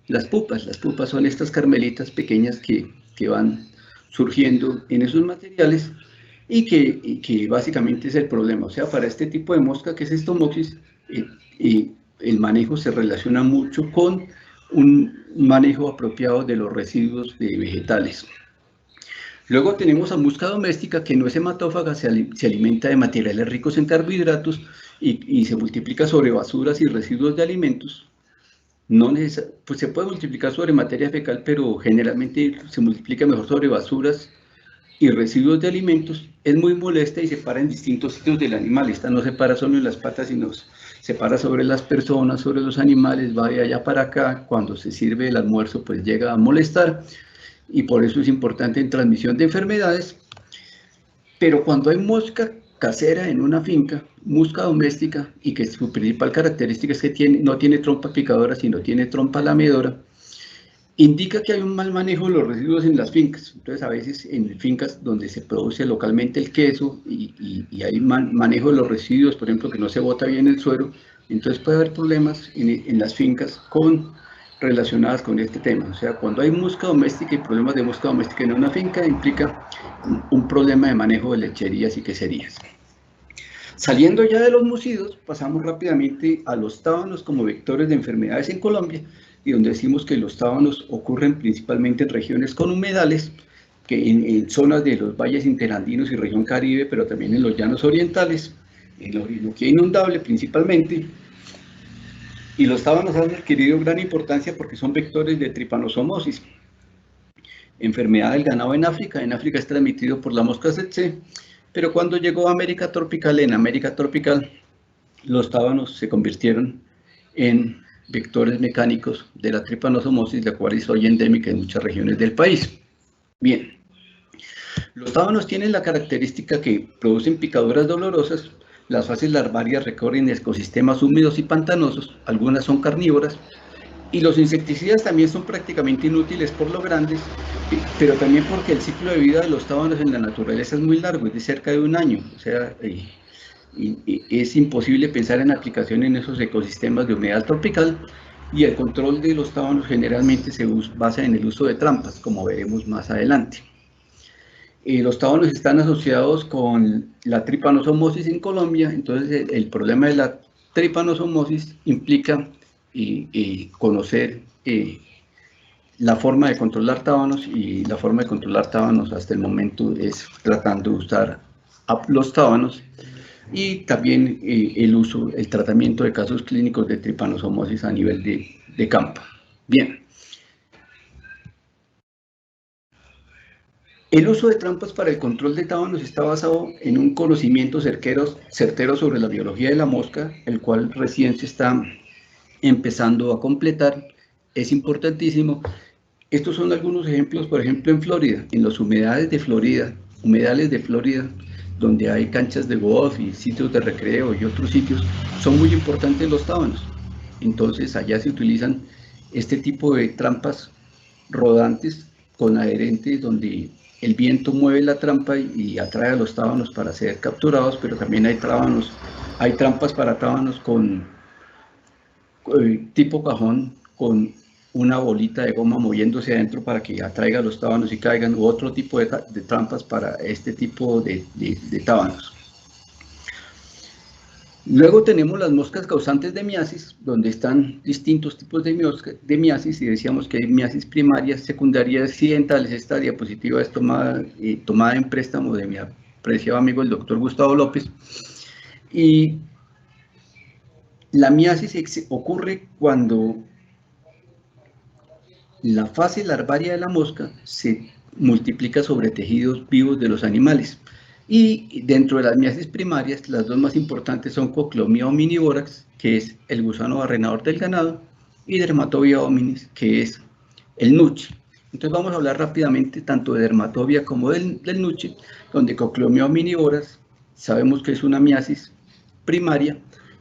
las pupas. Las pupas son estas carmelitas pequeñas que van surgiendo en esos materiales, y que básicamente es el problema. O sea, para este tipo de mosca que es Stomoxys, el manejo se relaciona mucho con un manejo apropiado de los residuos de vegetales. Luego tenemos a mosca doméstica, que no es hematófaga, se alimenta de materiales ricos en carbohidratos y se multiplica sobre basuras y residuos de alimentos. Pues se puede multiplicar sobre materia fecal, pero generalmente se multiplica mejor sobre basuras y residuos de alimentos. Es muy molesta y se para en distintos sitios del animal. Esta no se para solo en las patas, sino se para sobre las personas, sobre los animales, va de allá para acá. Cuando se sirve el almuerzo, pues llega a molestar, y por eso es importante en transmisión de enfermedades. Pero cuando hay mosca casera en una finca, mosca doméstica, y que su principal característica es que no tiene trompa picadora, sino tiene trompa lamedora, indica que hay un mal manejo de los residuos en las fincas. Entonces, a veces en fincas donde se produce localmente el queso y hay manejo de los residuos, por ejemplo, que no se bota bien el suero, entonces puede haber problemas en las fincas relacionadas con este tema. O sea, cuando hay mosca doméstica y problemas de mosca doméstica en una finca, implica un problema de manejo de lecherías y queserías. Saliendo ya de los mucidos, pasamos rápidamente a los tábanos como vectores de enfermedades en Colombia, y donde decimos que los tábanos ocurren principalmente en regiones con humedales, que en zonas de los valles interandinos y región Caribe, pero también en los llanos orientales. en orinoquía inundable principalmente, y los tábanos han adquirido gran importancia porque son vectores de tripanosomosis, enfermedad del ganado en África. En África es transmitido por la mosca tsetse, pero cuando llegó a América tropical, los tábanos se convirtieron en vectores mecánicos de la tripanosomosis, la cual es hoy endémica en muchas regiones del país. Bien, los tábanos tienen la característica que producen picaduras dolorosas. Las fases larvarias recorren ecosistemas húmedos y pantanosos, algunas son carnívoras, y los insecticidas también son prácticamente inútiles por lo grandes, pero también porque el ciclo de vida de los tábanos en la naturaleza es muy largo, es de cerca de 1 año, o sea, es imposible pensar en aplicación en esos ecosistemas de humedad tropical, y el control de los tábanos generalmente se basa en el uso de trampas, como veremos más adelante. Los tábanos están asociados con la tripanosomosis en Colombia. Entonces el problema de la tripanosomosis implica conocer la forma de controlar tábanos, y la forma de controlar tábanos hasta el momento es tratando de usar los tábanos, y también el tratamiento de casos clínicos de tripanosomosis a nivel de campo. Bien. El uso de trampas para el control de tábanos está basado en un conocimiento certero sobre la biología de la mosca, el cual recién se está empezando a completar. Es importantísimo. Estos son algunos ejemplos, por ejemplo, en Florida, en los humedales de Florida, donde hay canchas de golf y sitios de recreo y otros sitios, son muy importantes los tábanos. Entonces, allá se utilizan este tipo de trampas rodantes con adherentes, donde el viento mueve la trampa y atrae a los tábanos para ser capturados, pero también hay trampas para tábanos con tipo cajón, con una bolita de goma moviéndose adentro para que atraiga a los tábanos y caigan, u otro tipo de trampas para este tipo de tábanos. Luego tenemos las moscas causantes de miasis, donde están distintos tipos de miasis, y decíamos que hay miasis primarias, secundarias, accidentales. Esta diapositiva es tomada en préstamo de mi apreciado amigo el doctor Gustavo López. Y la miasis ocurre cuando la fase larvaria de la mosca se multiplica sobre tejidos vivos de los animales. Y dentro de las miasis primarias, las dos más importantes son Coclomia omnivorax, que es el gusano barrenador del ganado, y Dermatobia hominis, que es el nuche. Entonces vamos a hablar rápidamente tanto de Dermatobia como del nuche, donde Coclomia omnivorax sabemos que es una miasis primaria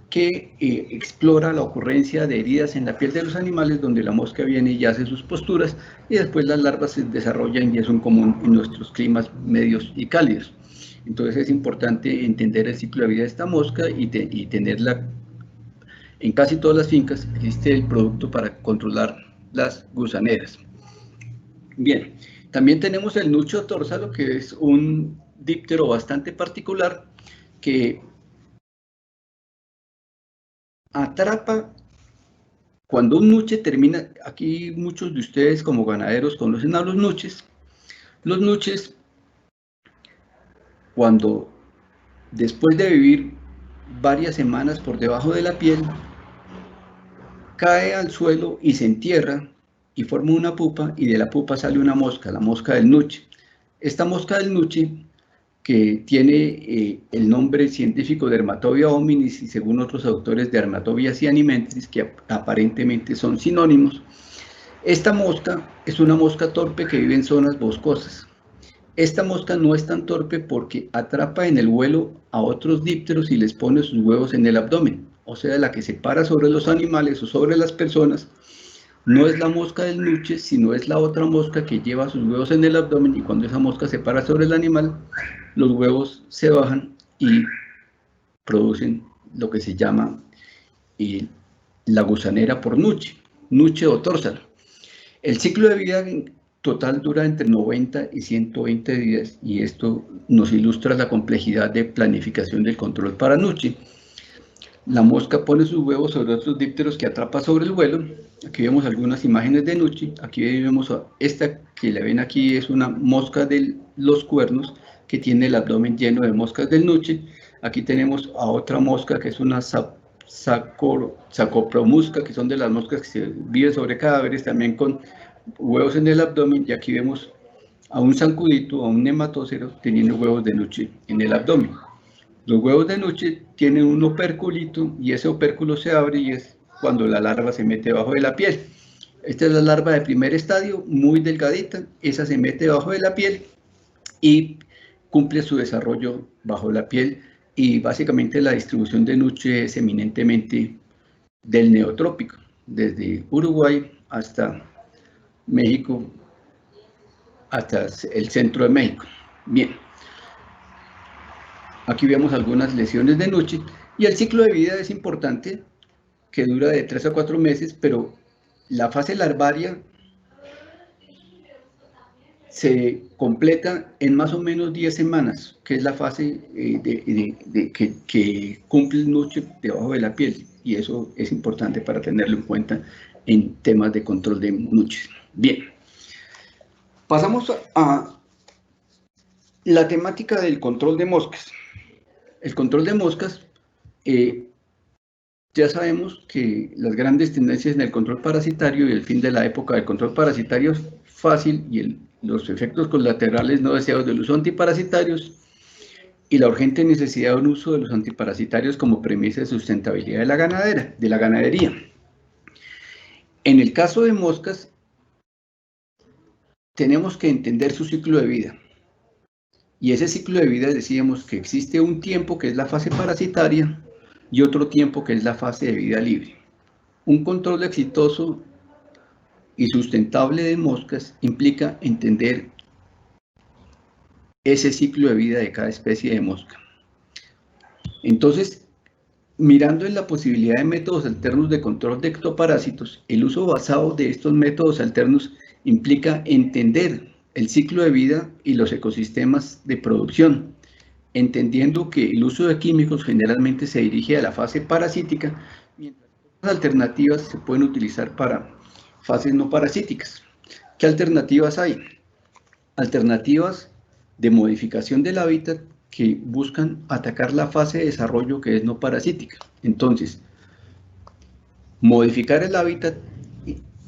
que explora la ocurrencia de heridas en la piel de los animales, donde la mosca viene y hace sus posturas, y después las larvas se desarrollan y es un común en nuestros climas medios y cálidos. Entonces es importante entender el ciclo de vida de esta mosca y tenerla. En casi todas las fincas existe el producto para controlar las gusaneras. Bien, también tenemos el nuche tórsalo, que es un díptero bastante particular que atrapa. Cuando un nuche termina, aquí muchos de ustedes como ganaderos conocen a los nuches. Los nuches, cuando después de vivir varias semanas por debajo de la piel, cae al suelo y se entierra y forma una pupa, y de la pupa sale una mosca, la mosca del nuche. Esta mosca del nuche, que tiene el nombre científico de Dermatobia hominis y según otros autores Dermatobia cyanimentris, que aparentemente son sinónimos. Esta mosca es una mosca torpe que vive en zonas boscosas. Esta mosca no es tan torpe porque atrapa en el vuelo a otros dípteros y les pone sus huevos en el abdomen. O sea, la que se para sobre los animales o sobre las personas no es la mosca del nuche, sino es la otra mosca que lleva sus huevos en el abdomen, y cuando esa mosca se para sobre el animal, los huevos se bajan y producen lo que se llama la gusanera por nuche o tórsalo. El ciclo de vida total dura entre 90 y 120 días, y esto nos ilustra la complejidad de planificación del control para nuche. La mosca pone sus huevos sobre otros dípteros que atrapa sobre el vuelo. Aquí vemos algunas imágenes de nuche. Aquí vemos esta que la ven aquí, es una mosca de los cuernos que tiene el abdomen lleno de moscas del nuche. Aquí tenemos a otra mosca que es una Sacopromusca, que son de las moscas que se viven sobre cadáveres, también con huevos en el abdomen, y aquí vemos a un zancudito, a un nematócero, teniendo huevos de nuche en el abdomen. Los huevos de nuche tienen un opérculito y ese opérculo se abre y es cuando la larva se mete debajo de la piel. Esta es la larva de primer estadio, muy delgadita, esa se mete debajo de la piel y cumple su desarrollo bajo la piel, y básicamente la distribución de nuche es eminentemente del neotrópico, desde Uruguay hasta México, hasta el centro de México. Bien, aquí vemos algunas lesiones de nuche, y el ciclo de vida es importante, que dura de 3 a 4 meses, pero la fase larvaria se completa en más o menos 10 semanas, que es la fase que cumple el nuche debajo de la piel, y eso es importante para tenerlo en cuenta en temas de control de nuches. Bien, pasamos a la temática del control de moscas. El control de moscas, ya sabemos que las grandes tendencias en el control parasitario y el fin de la época del control parasitario es fácil, y los efectos colaterales no deseados del uso de antiparasitarios y la urgente necesidad de un uso de los antiparasitarios como premisa de sustentabilidad de la ganadería. En el caso de moscas, tenemos que entender su ciclo de vida. Y ese ciclo de vida, decíamos que existe un tiempo que es la fase parasitaria y otro tiempo que es la fase de vida libre. Un control exitoso y sustentable de moscas implica entender ese ciclo de vida de cada especie de mosca. Entonces, mirando en la posibilidad de métodos alternos de control de ectoparásitos, el uso basado de estos métodos alternos implica entender el ciclo de vida y los ecosistemas de producción, entendiendo que el uso de químicos generalmente se dirige a la fase parasítica, mientras otras alternativas se pueden utilizar para fases no parasíticas. ¿Qué alternativas hay? Alternativas de modificación del hábitat que buscan atacar la fase de desarrollo que es no parasítica. Entonces, modificar el hábitat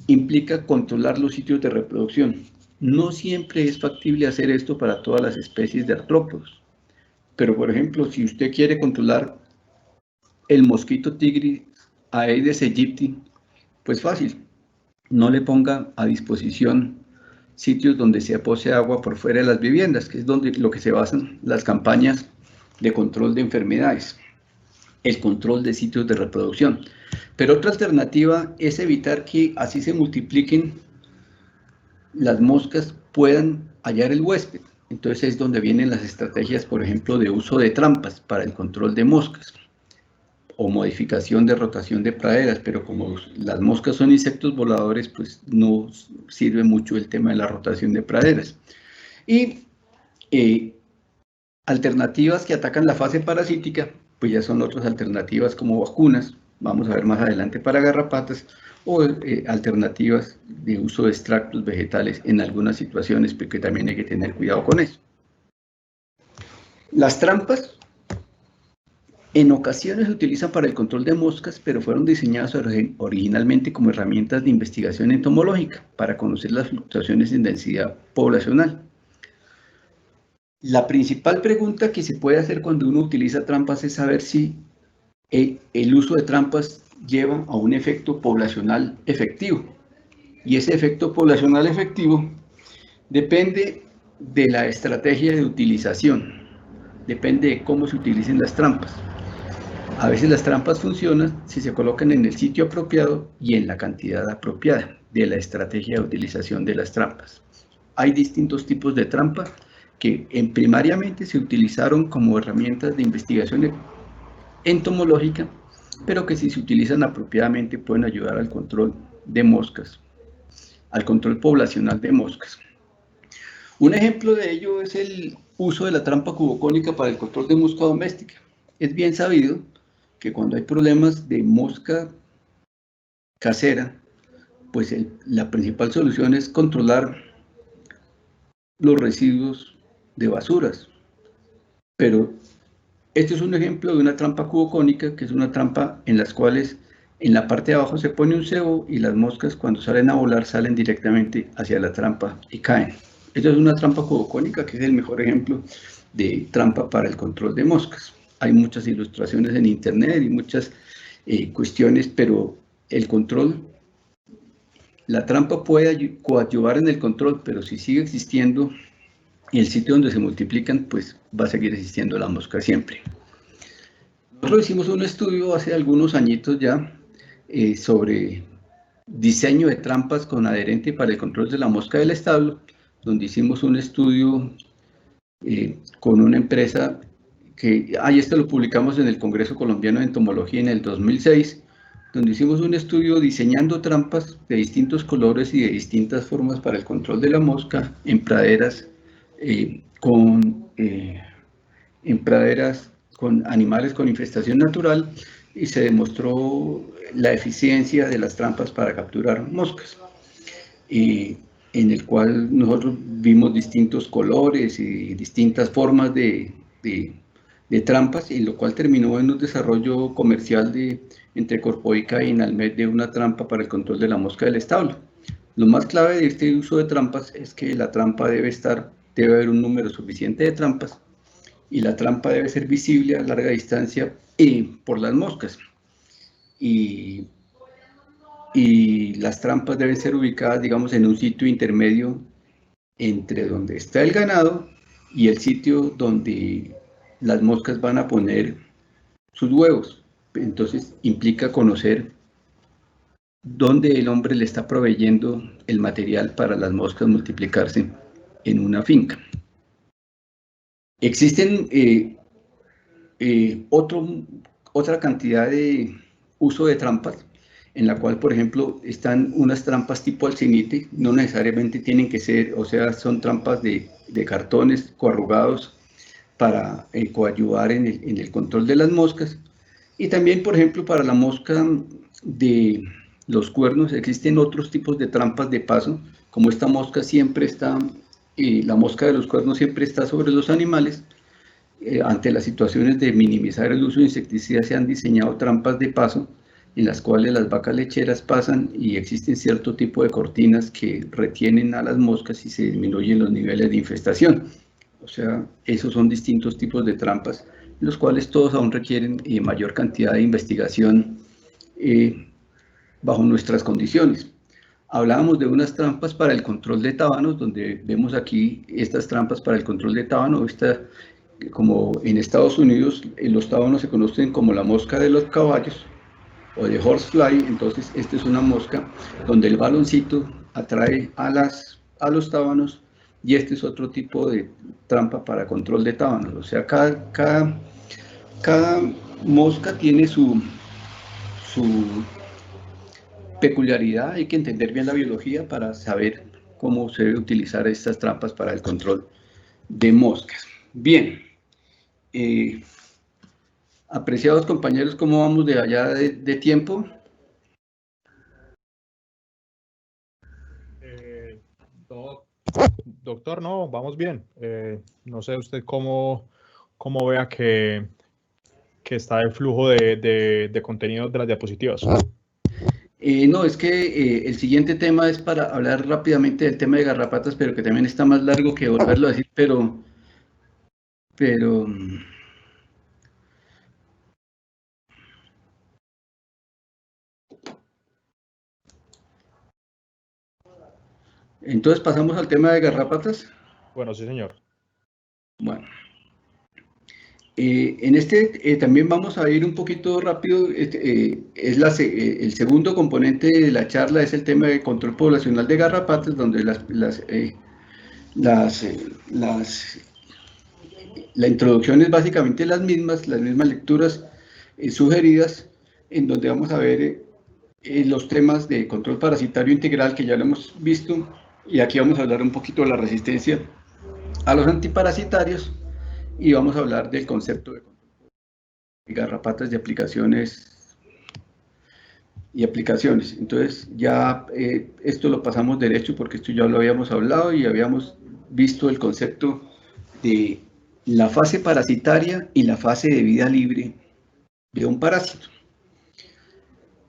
implica controlar los sitios de reproducción. No siempre es factible hacer esto para todas las especies de artrópodos, pero por ejemplo, si usted quiere controlar el mosquito tigris Aedes aegypti, pues fácil, no le ponga a disposición sitios donde se posee agua por fuera de las viviendas, que es donde lo que se basan las campañas de control de enfermedades, el control de sitios de reproducción. Pero otra alternativa es evitar que así se multipliquen las moscas, puedan hallar el huésped. Entonces es donde vienen las estrategias, por ejemplo, de uso de trampas para el control de moscas, o modificación de rotación de praderas, pero como las moscas son insectos voladores, pues no sirve mucho el tema de la rotación de praderas. Y alternativas que atacan la fase parasítica, pues ya son otras alternativas como vacunas, vamos a ver más adelante, para garrapatas, o alternativas de uso de extractos vegetales en algunas situaciones, porque también hay que tener cuidado con eso. Las trampas en ocasiones se utilizan para el control de moscas, pero fueron diseñadas originalmente como herramientas de investigación entomológica para conocer las fluctuaciones en densidad poblacional. La principal pregunta que se puede hacer cuando uno utiliza trampas es saber si el uso de trampas lleva a un efecto poblacional efectivo. Y ese efecto poblacional efectivo depende de la estrategia de utilización, depende de cómo se utilicen las trampas. A veces las trampas funcionan si se colocan en el sitio apropiado y en la cantidad apropiada de la estrategia de utilización de las trampas. Hay distintos tipos de trampa que primariamente se utilizaron como herramientas de investigación entomológica, pero que si se utilizan apropiadamente pueden ayudar al control de moscas, al control poblacional de moscas. Un ejemplo de ello es el uso de la trampa cubocónica para el control de mosca doméstica. Es bien sabido que cuando hay problemas de mosca casera, pues la principal solución es controlar los residuos de basuras. Pero Este es un ejemplo de una trampa cubocónica, que es una trampa en las cuales en la parte de abajo se pone un cebo y las moscas cuando salen a volar salen directamente hacia la trampa y caen. Esta es una trampa cubocónica, que es el mejor ejemplo de trampa para el control de moscas. Hay muchas ilustraciones en internet y muchas cuestiones, pero el control, la trampa puede coadyuvar en el control, pero si sigue existiendo el sitio donde se multiplican, pues va a seguir existiendo la mosca siempre. Nosotros hicimos un estudio hace algunos añitos ya sobre diseño de trampas con adherente para el control de la mosca del establo, donde hicimos un estudio con una empresa que, esto lo publicamos en el Congreso Colombiano de Entomología en el 2006, donde hicimos un estudio diseñando trampas de distintos colores y de distintas formas para el control de la mosca en praderas con animales con infestación natural, y se demostró la eficiencia de las trampas para capturar moscas, en el cual nosotros vimos distintos colores y distintas formas de trampas, y lo cual terminó en un desarrollo comercial entre Corpoica y Inalmed de una trampa para el control de la mosca del establo. Lo más clave de este uso de trampas es que la trampa debe haber un número suficiente de trampas, y la trampa debe ser visible a larga distancia por las moscas, y las trampas deben ser ubicadas, digamos, en un sitio intermedio entre donde está el ganado y el sitio donde las moscas van a poner sus huevos. Entonces implica conocer dónde el hombre le está proveyendo el material para las moscas multiplicarse en una finca. Existen otra cantidad de uso de trampas, en la cual, por ejemplo, están unas trampas tipo alcinite, no necesariamente tienen que ser, o sea, son trampas de cartones coarrugados para coadyuvar en el control de las moscas. Y también, por ejemplo, para la mosca de los cuernos existen otros tipos de trampas de paso, como esta mosca siempre está, la mosca de los cuernos siempre está sobre los animales. Ante las situaciones de minimizar el uso de insecticidas se han diseñado trampas de paso en las cuales las vacas lecheras pasan y existen cierto tipo de cortinas que retienen a las moscas y se disminuyen los niveles de infestación. O sea, esos son distintos tipos de trampas, los cuales todos aún requieren mayor cantidad de investigación bajo nuestras condiciones. Hablábamos de unas trampas para el control de tábanos, donde vemos aquí estas trampas para el control de tábano. Como en Estados Unidos los tábanos se conocen como la mosca de los caballos o de horsefly, entonces esta es una mosca donde el baloncito atrae a los tábanos, y este es otro tipo de trampa para control de tábanos. O sea, cada mosca tiene su peculiaridad. Hay que entender bien la biología para saber cómo se debe utilizar estas trampas para el control de moscas. Bien, apreciados compañeros, ¿cómo vamos de allá de tiempo? Doctor, no, vamos bien. No sé usted cómo vea que está el flujo de contenido de las diapositivas. No, es que el siguiente tema es para hablar rápidamente del tema de garrapatas, pero que también está más largo que volverlo a decir, pero entonces pasamos al tema de garrapatas. Bueno, sí, señor. Bueno, en también vamos a ir un poquito rápido. El segundo componente de la charla es el tema de control poblacional de garrapatas, donde la introducción es básicamente las mismas lecturas sugeridas, en donde vamos a ver los temas de control parasitario integral, que ya lo hemos visto, y aquí vamos a hablar un poquito de la resistencia a los antiparasitarios, y vamos a hablar del concepto de garrapatas y aplicaciones. Entonces ya esto lo pasamos derecho, porque esto ya lo habíamos hablado y habíamos visto el concepto de la fase parasitaria y la fase de vida libre de un parásito.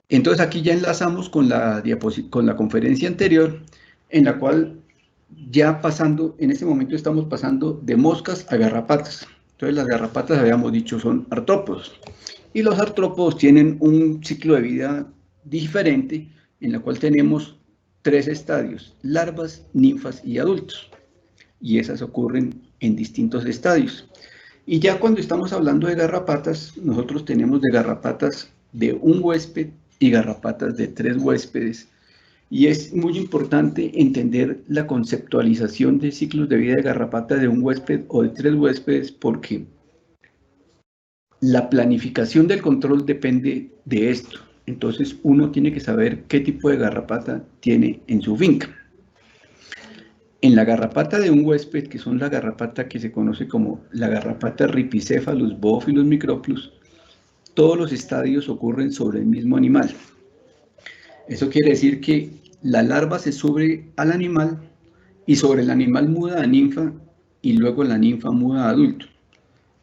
Entonces aquí ya enlazamos con la conferencia anterior, en la cual ya pasando, en este momento estamos pasando de moscas a garrapatas. Entonces las garrapatas, habíamos dicho, son artrópodos. Y los artrópodos tienen un ciclo de vida diferente, en la cual tenemos 3 estadios: larvas, ninfas y adultos. Y esas ocurren en distintos estadios. Y ya cuando estamos hablando de garrapatas, nosotros tenemos de garrapatas de un huésped y garrapatas de 3 huéspedes. Y es muy importante entender la conceptualización de ciclos de vida de garrapata de un huésped o de 3 huéspedes, porque la planificación del control depende de esto. Entonces uno tiene que saber qué tipo de garrapata tiene en su finca. En la garrapata de un huésped, que son la garrapata que se conoce como la garrapata Ripicephalus, Boophilus microplus, todos los estadios ocurren sobre el mismo animal. Eso quiere decir que la larva se sube al animal y sobre el animal muda a ninfa y luego la ninfa muda a adulto.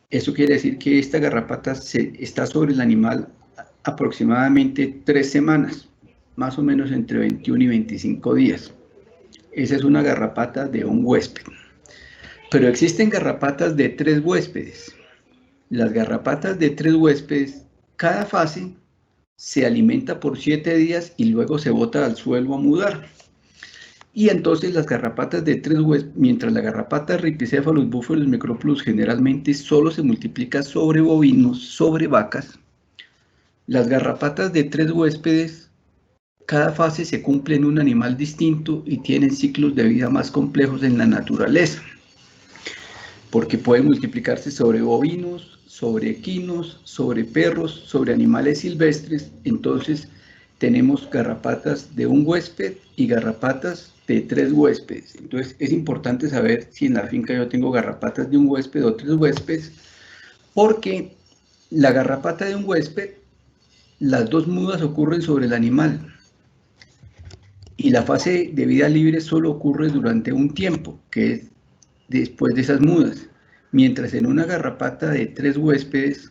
Eso quiere decir que esta garrapata está sobre el animal aproximadamente 3 semanas, más o menos entre 21 y 25 días. Esa es una garrapata de un huésped. Pero existen garrapatas de 3 huéspedes. Las garrapatas de 3 huéspedes, cada fase se alimenta por 7 días y luego se bota al suelo a mudar. Y entonces las garrapatas de 3 huéspedes, mientras la garrapata Ripicephalus, Boophilus microplus generalmente solo se multiplica sobre bovinos, sobre vacas, las garrapatas de 3 huéspedes, cada fase se cumple en un animal distinto y tienen ciclos de vida más complejos en la naturaleza, porque pueden multiplicarse sobre bovinos, sobre equinos, sobre perros, sobre animales silvestres. Entonces tenemos garrapatas de un huésped y garrapatas de 3 huéspedes. Entonces es importante saber si en la finca yo tengo garrapatas de un huésped o 3 huéspedes, porque la garrapata de un huésped, las 2 mudas ocurren sobre el animal y la fase de vida libre solo ocurre durante un tiempo, que es después de esas mudas. Mientras en una garrapata de 3 huéspedes,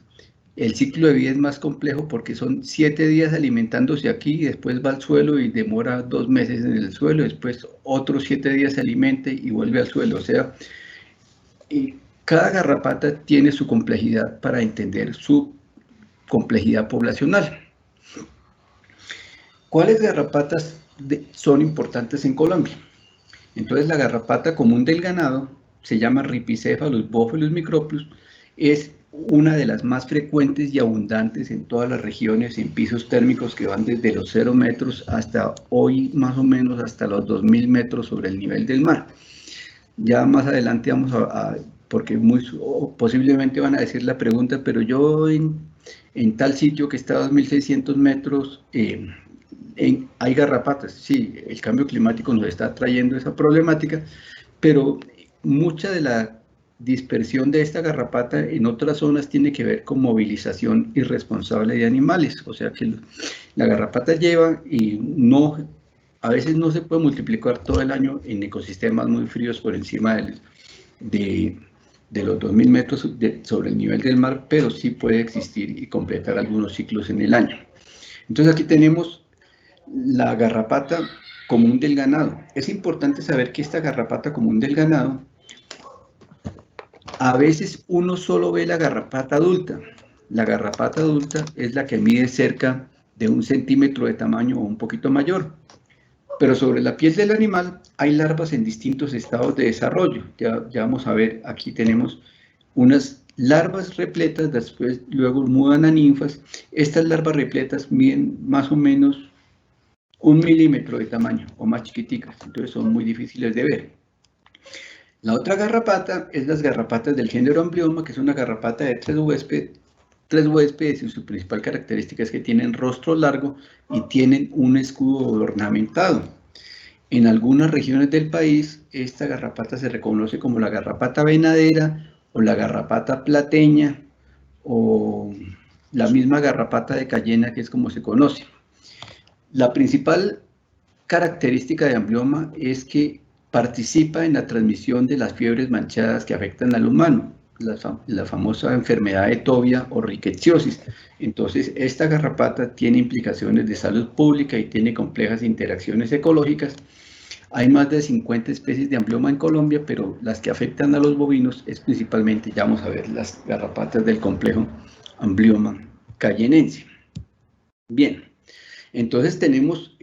el ciclo de vida es más complejo porque son 7 días alimentándose aquí y después va al suelo y demora 2 meses en el suelo, después otros 7 días se alimenta y vuelve al suelo. O sea, cada garrapata tiene su complejidad para entender su complejidad poblacional. ¿Cuáles garrapatas son importantes en Colombia? Entonces la garrapata común del ganado se llama Ripicephalus, Boophilus microplus, es una de las más frecuentes y abundantes en todas las regiones, en pisos térmicos que van desde los 0 metros hasta hoy más o menos hasta los 2000 metros sobre el nivel del mar. Ya más adelante vamos porque posiblemente van a decir la pregunta, pero yo en tal sitio que está a 2600 metros, hay garrapatas. Sí, el cambio climático nos está trayendo esa problemática, pero mucha de la dispersión de esta garrapata en otras zonas tiene que ver con movilización irresponsable de animales. O sea que la garrapata lleva y a veces no se puede multiplicar todo el año en ecosistemas muy fríos por encima de los 2000 metros sobre el nivel del mar, pero sí puede existir y completar algunos ciclos en el año. Entonces aquí tenemos la garrapata común del ganado. Es importante saber que esta garrapata común del ganado, a veces uno solo ve la garrapata adulta. La garrapata adulta es la que mide cerca de 1 centímetro de tamaño o un poquito mayor. Pero sobre la piel del animal hay larvas en distintos estados de desarrollo. Ya vamos a ver, aquí tenemos unas larvas repletas, luego mudan a ninfas. Estas larvas repletas miden más o menos 1 milímetro de tamaño o más chiquiticas, entonces son muy difíciles de ver. La otra garrapata es las garrapatas del género Amblioma, que es una garrapata de 3 huéspedes, y su principal característica es que tienen rostro largo y tienen un escudo ornamentado. En algunas regiones del país, esta garrapata se reconoce como la garrapata venadera o la garrapata plateña o la misma garrapata de Cayena, que es como se conoce. La principal característica de Amblioma es que participa en la transmisión de las fiebres manchadas que afectan al humano. la famosa enfermedad de Tobia o rickettsiosis. Entonces, esta garrapata tiene implicaciones de salud pública y tiene complejas interacciones ecológicas. Hay más de 50 especies de amblioma en Colombia, pero las que afectan a los bovinos es principalmente, ya vamos a ver, las garrapatas del complejo Amblioma cayenense. Bien, entonces tenemos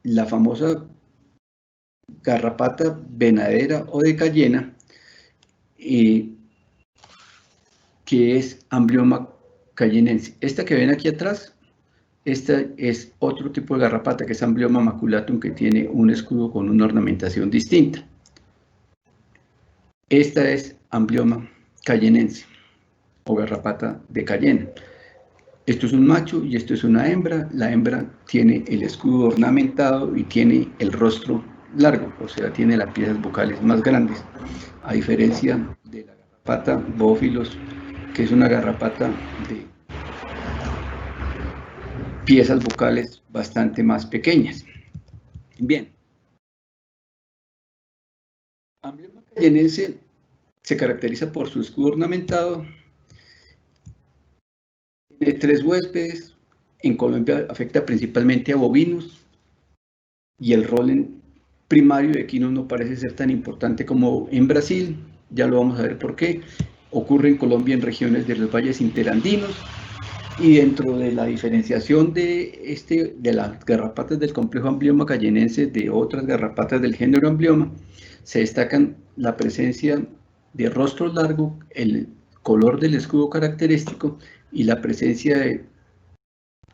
la famosa garrapata venadera o de Cayena, que es Amblioma cayenense. Esta que ven aquí atrás, esta es otro tipo de garrapata, que es Amblioma maculatum, que tiene un escudo con una ornamentación distinta. Esta es Amblioma cayenense, o garrapata de Cayena. Esto es un macho y esto es una hembra. La hembra tiene el escudo ornamentado y tiene el rostro largo, o sea, tiene las piezas vocales más grandes, a diferencia de la garrapata Bófilos, que es una garrapata de piezas vocales bastante más pequeñas. Bien. Amblioma cayenense se caracteriza por su escudo ornamentado. Tiene 3 huéspedes. En Colombia afecta principalmente a bovinos y el rol primario de equinos no parece ser tan importante como en Brasil. Ya lo vamos a ver por qué. Ocurre en Colombia en regiones de los valles interandinos. Y dentro de la diferenciación de las garrapatas del complejo Amblioma cayenense de otras garrapatas del género Amblioma, se destacan la presencia de rostro largo, el color del escudo característico y la presencia de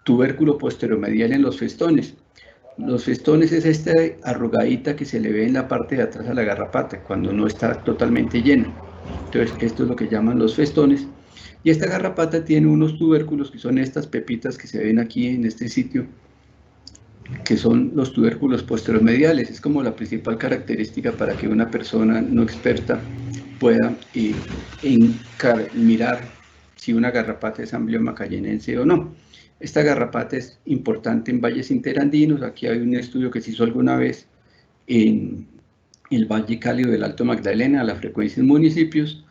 tubérculo posteromedial en los festones. Los festones es esta arrugadita que se le ve en la parte de atrás a la garrapata cuando no está totalmente llena. Entonces, esto es lo que llaman los festones. Y esta garrapata tiene unos tubérculos que son estas pepitas que se ven aquí en este sitio, que son los tubérculos posteromediales. Es como la principal característica para que una persona no experta pueda mirar si una garrapata es Amblioma cayenense o no. Esta garrapata es importante en valles interandinos. Aquí hay un estudio que se hizo alguna vez en el Valle Cálido del Alto Magdalena, a la frecuencia en municipios.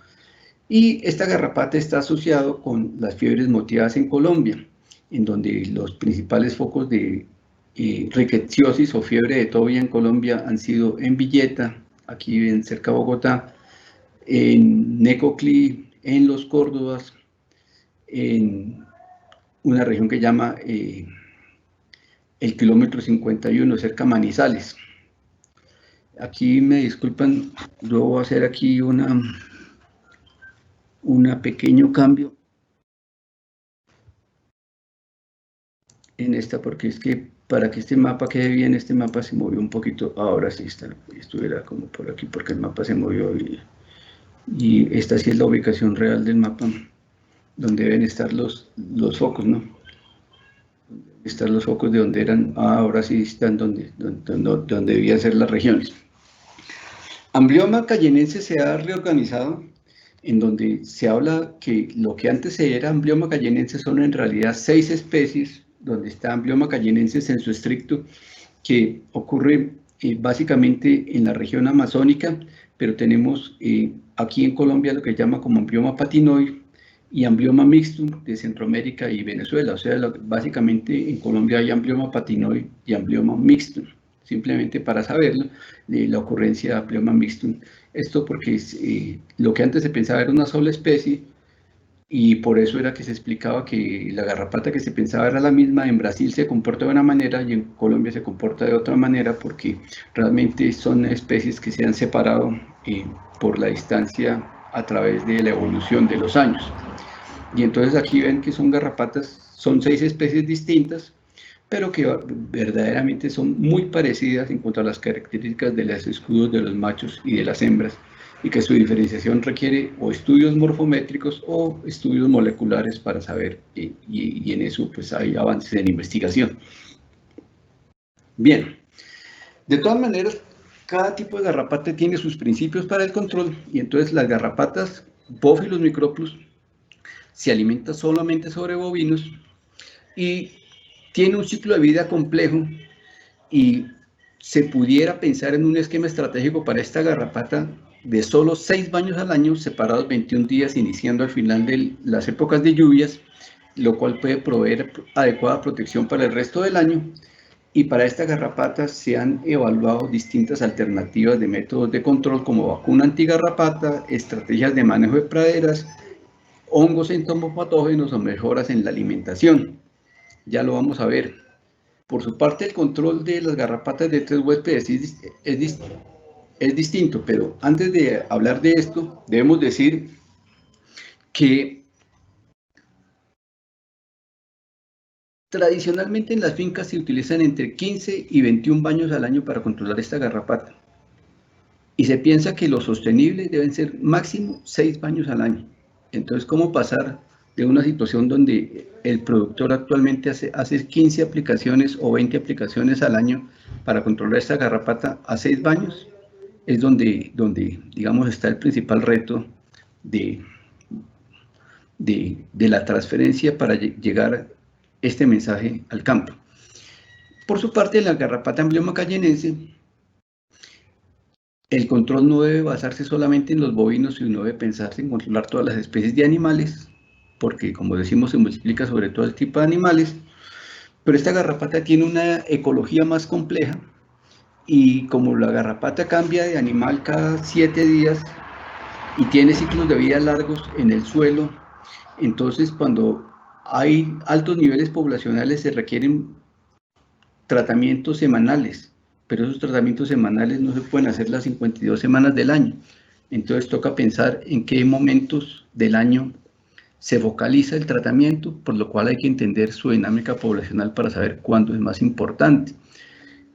Y esta garrapata está asociado con las fiebres motivadas en Colombia, en donde los principales focos de rickettsiosis o fiebre de Tobia en Colombia han sido en Villeta, aquí en cerca de Bogotá, en Necoclí, en Los Córdobas, en una región que llama el kilómetro 51, cerca de Manizales. Aquí me disculpan, luego voy a hacer aquí un pequeño cambio en esta, porque es que para que este mapa quede bien, este mapa se movió un poquito. Ahora sí está, estuviera como por aquí porque el mapa se movió y esta sí es la ubicación real del mapa donde deben estar los focos, ¿no? Están los focos de donde eran, ahora sí están donde debían ser las regiones. Amblioma cayenense se ha reorganizado, en donde se habla que lo que antes era Amblioma cayenense son en realidad 6 especies, donde está Amblioma cayenensis en su estricto, que ocurre básicamente en la región amazónica, pero tenemos aquí en Colombia lo que llama como Amblioma patinoide y Amblioma mixtum de Centroamérica y Venezuela. O sea, básicamente en Colombia hay Amblioma patinoide y Amblioma mixtum. Simplemente para saberlo, la ocurrencia de Amblioma mixtum. Esto porque lo que antes se pensaba era una sola especie, y por eso era que se explicaba que la garrapata que se pensaba era la misma, en Brasil se comporta de una manera y en Colombia se comporta de otra manera, porque realmente son especies que se han separado por la distancia a través de la evolución de los años. Y entonces aquí ven que son garrapatas, son 6 especies distintas, pero que verdaderamente son muy parecidas en cuanto a las características de los escudos de los machos y de las hembras, y que su diferenciación requiere o estudios morfométricos o estudios moleculares para saber, y en eso pues hay avances en investigación. Bien, de todas maneras, cada tipo de garrapata tiene sus principios para el control, y entonces las garrapatas Bófilos microplus se alimentan solamente sobre bovinos y tiene un ciclo de vida complejo, y se pudiera pensar en un esquema estratégico para esta garrapata de solo 6 baños al año, separados 21 días, iniciando al final de las épocas de lluvias, lo cual puede proveer adecuada protección para el resto del año. Y para esta garrapata se han evaluado distintas alternativas de métodos de control como vacuna antigarrapata, estrategias de manejo de praderas, hongos entomopatógenos o mejoras en la alimentación. Ya lo vamos a ver. Por su parte, el control de las garrapatas de 3 huéspedes es distinto, pero antes de hablar de esto, debemos decir que tradicionalmente en las fincas se utilizan entre 15 y 21 baños al año para controlar esta garrapata. Y se piensa que los sostenibles deben ser máximo 6 baños al año. Entonces, ¿cómo pasar de una situación donde el productor actualmente hace 15 aplicaciones o 20 aplicaciones al año para controlar esta garrapata a 6 baños? Es donde digamos, está el principal reto de la transferencia para llegar este mensaje al campo. Por su parte, la garrapata embrioma cayenense, el control no debe basarse solamente en los bovinos, sino debe pensarse en controlar todas las especies de animales, porque como decimos se multiplica sobre todo el tipo de animales, pero esta garrapata tiene una ecología más compleja y como la garrapata cambia de animal cada 7 días y tiene ciclos de vida largos en el suelo, entonces cuando hay altos niveles poblacionales se requieren tratamientos semanales, pero esos tratamientos semanales no se pueden hacer las 52 semanas del año. Entonces toca pensar en qué momentos del año se focaliza el tratamiento, por lo cual hay que entender su dinámica poblacional para saber cuándo es más importante.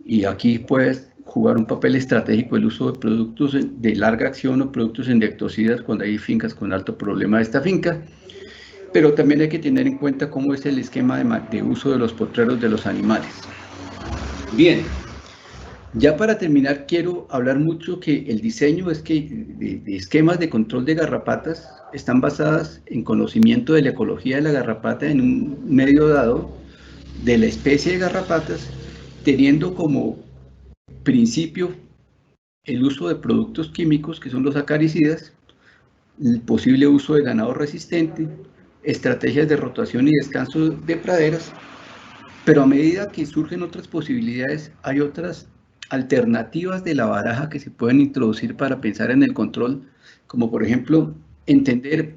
Y aquí puede jugar un papel estratégico el uso de productos de larga acción o productos endectocidas cuando hay fincas con alto problema de esta finca. Pero también hay que tener en cuenta cómo es el esquema de uso de los potreros de los animales. Bien, ya para terminar quiero hablar mucho que el diseño de esquemas de control de garrapatas están basadas en conocimiento de la ecología de la garrapata en un medio dado, de la especie de garrapatas, teniendo como principio el uso de productos químicos que son los acaricidas, el posible uso de ganado resistente, estrategias de rotación y descanso de praderas, pero a medida que surgen otras posibilidades, hay otras alternativas de la baraja que se pueden introducir para pensar en el control, como por ejemplo, entender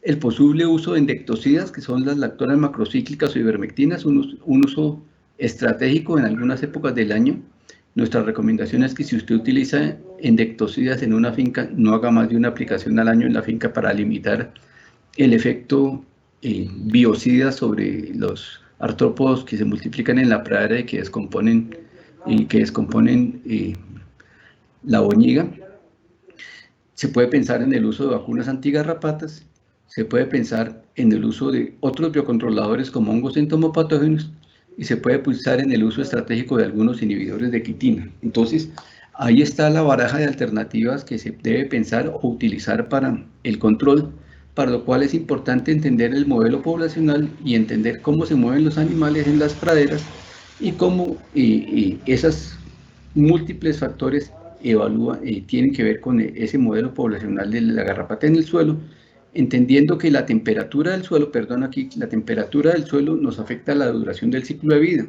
el posible uso de endectocidas, que son las lactonas macrocíclicas o ivermectinas, un uso estratégico en algunas épocas del año. Nuestra recomendación es que si usted utiliza endectocidas en una finca, no haga más de una aplicación al año en la finca para limitar el efecto biocida sobre los artrópodos que se multiplican en la pradera y que descomponen la boñiga. Se puede pensar en el uso de vacunas antigarrapatas, se puede pensar en el uso de otros biocontroladores como hongos entomopatógenos y se puede pensar en el uso estratégico de algunos inhibidores de quitina. Entonces, ahí está la baraja de alternativas que se debe pensar o utilizar para el control, para lo cual es importante entender el modelo poblacional y entender cómo se mueven los animales en las praderas y cómo esos múltiples factores tienen que ver con ese modelo poblacional de la garrapata en el suelo, entendiendo que la temperatura del suelo, la temperatura del suelo nos afecta a la duración del ciclo de vida.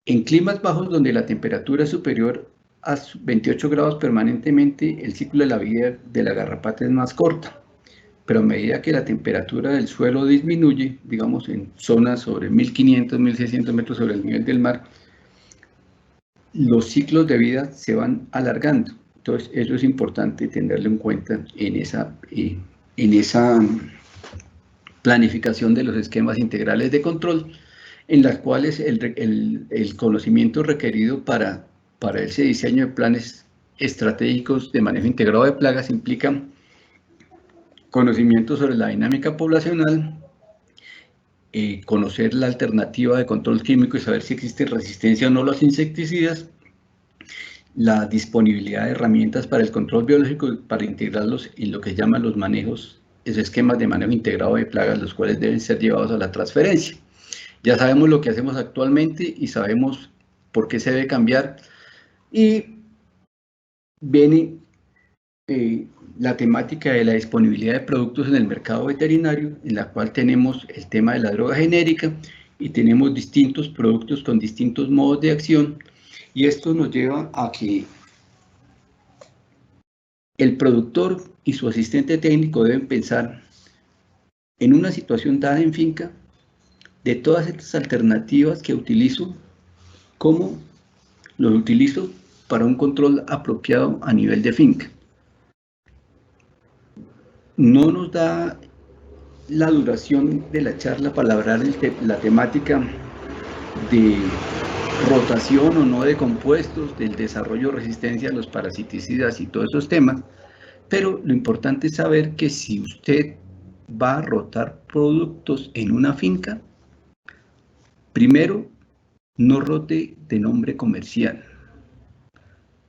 En climas bajos donde la temperatura es superior a 28 grados permanentemente, el ciclo de la vida de la garrapata es más corta. Pero a medida que la temperatura del suelo disminuye, digamos en zonas sobre 1500, 1600 metros sobre el nivel del mar, los ciclos de vida se van alargando. Entonces, eso es importante tenerlo en cuenta en esa planificación de los esquemas integrales de control, en las cuales el conocimiento requerido para ese diseño de planes estratégicos de manejo integrado de plagas implica conocimiento sobre la dinámica poblacional, conocer la alternativa de control químico y saber si existe resistencia o no a los insecticidas, la disponibilidad de herramientas para el control biológico para integrarlos en lo que llaman los manejos, esos esquemas de manejo integrado de plagas, los cuales deben ser llevados a la transferencia. Ya sabemos lo que hacemos actualmente y sabemos por qué se debe cambiar y viene la temática de la disponibilidad de productos en el mercado veterinario, en la cual tenemos el tema de la droga genérica y tenemos distintos productos con distintos modos de acción, y esto nos lleva a que el productor y su asistente técnico deben pensar en una situación dada en finca, de todas estas alternativas que utilizo, cómo los utilizo para un control apropiado a nivel de finca. No nos da la duración de la charla para hablar la temática de rotación o no de compuestos, del desarrollo de resistencia a los parasiticidas y todos esos temas, pero lo importante es saber que si usted va a rotar productos en una finca, primero, no rote de nombre comercial.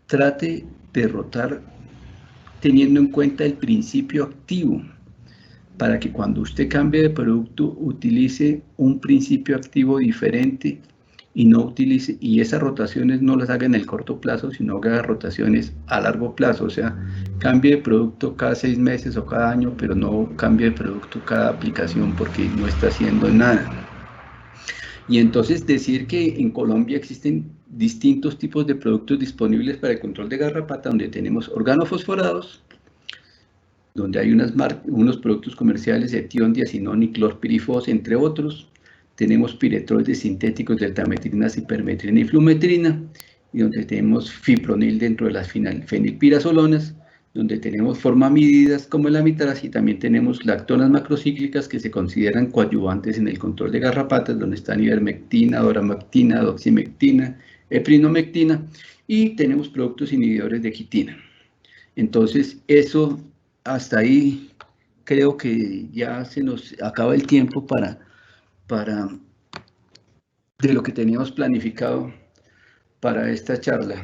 Trate de rotar teniendo en cuenta el principio activo, para que cuando usted cambie de producto utilice un principio activo diferente y no utilice, y esas rotaciones no las haga en el corto plazo, sino haga rotaciones a largo plazo, o sea, cambie de producto cada 6 meses o cada año, pero no cambie de producto cada aplicación porque no está haciendo nada. Y entonces decir que en Colombia existen distintos tipos de productos disponibles para el control de garrapata, donde tenemos organofosforados, donde hay unos productos comerciales de tiondiacinón y clorpirifos, entre otros. Tenemos piretroides sintéticos de deltametrina, cipermetrina y flumetrina, y donde tenemos fipronil dentro de las fenilpirazolonas, donde tenemos formamididas como el amitrax, y también tenemos lactonas macrocíclicas que se consideran coadyuvantes en el control de garrapatas, donde están ivermectina, doramectina, doximectina, eprinomectina, y tenemos productos inhibidores de quitina. Entonces, eso hasta ahí creo que ya se nos acaba el tiempo para de lo que teníamos planificado para esta charla.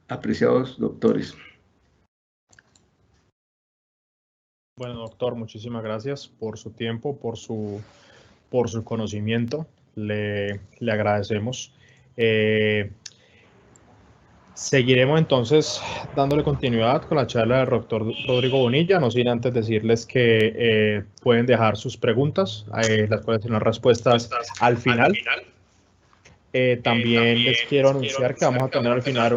Apreciados doctores. Bueno, doctor, muchísimas gracias por su tiempo, por su conocimiento. Le agradecemos. Seguiremos entonces dándole continuidad con la charla del doctor Rodrigo Bonilla, no sin antes decirles que pueden dejar sus preguntas, las cuales tienen respuestas al final. También les quiero anunciar que vamos a tener al final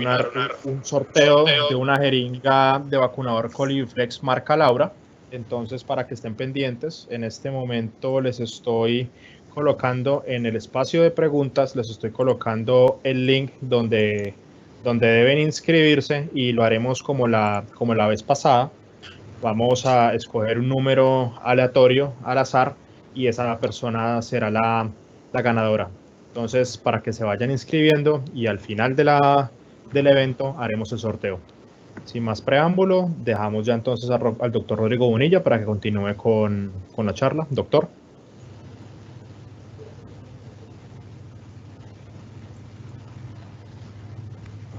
un sorteo de una jeringa de vacunador Coliflex marca Laura. Entonces, para que estén pendientes, en este momento les estoy colocando en el espacio de preguntas, les estoy colocando el link donde deben inscribirse, y lo haremos como la vez pasada. Vamos a escoger un número aleatorio al azar y esa persona será la ganadora. Entonces, para que se vayan inscribiendo, y al final del evento haremos el sorteo. Sin más preámbulo, dejamos ya entonces al doctor Rodrigo Bonilla para que continúe con la charla. Doctor.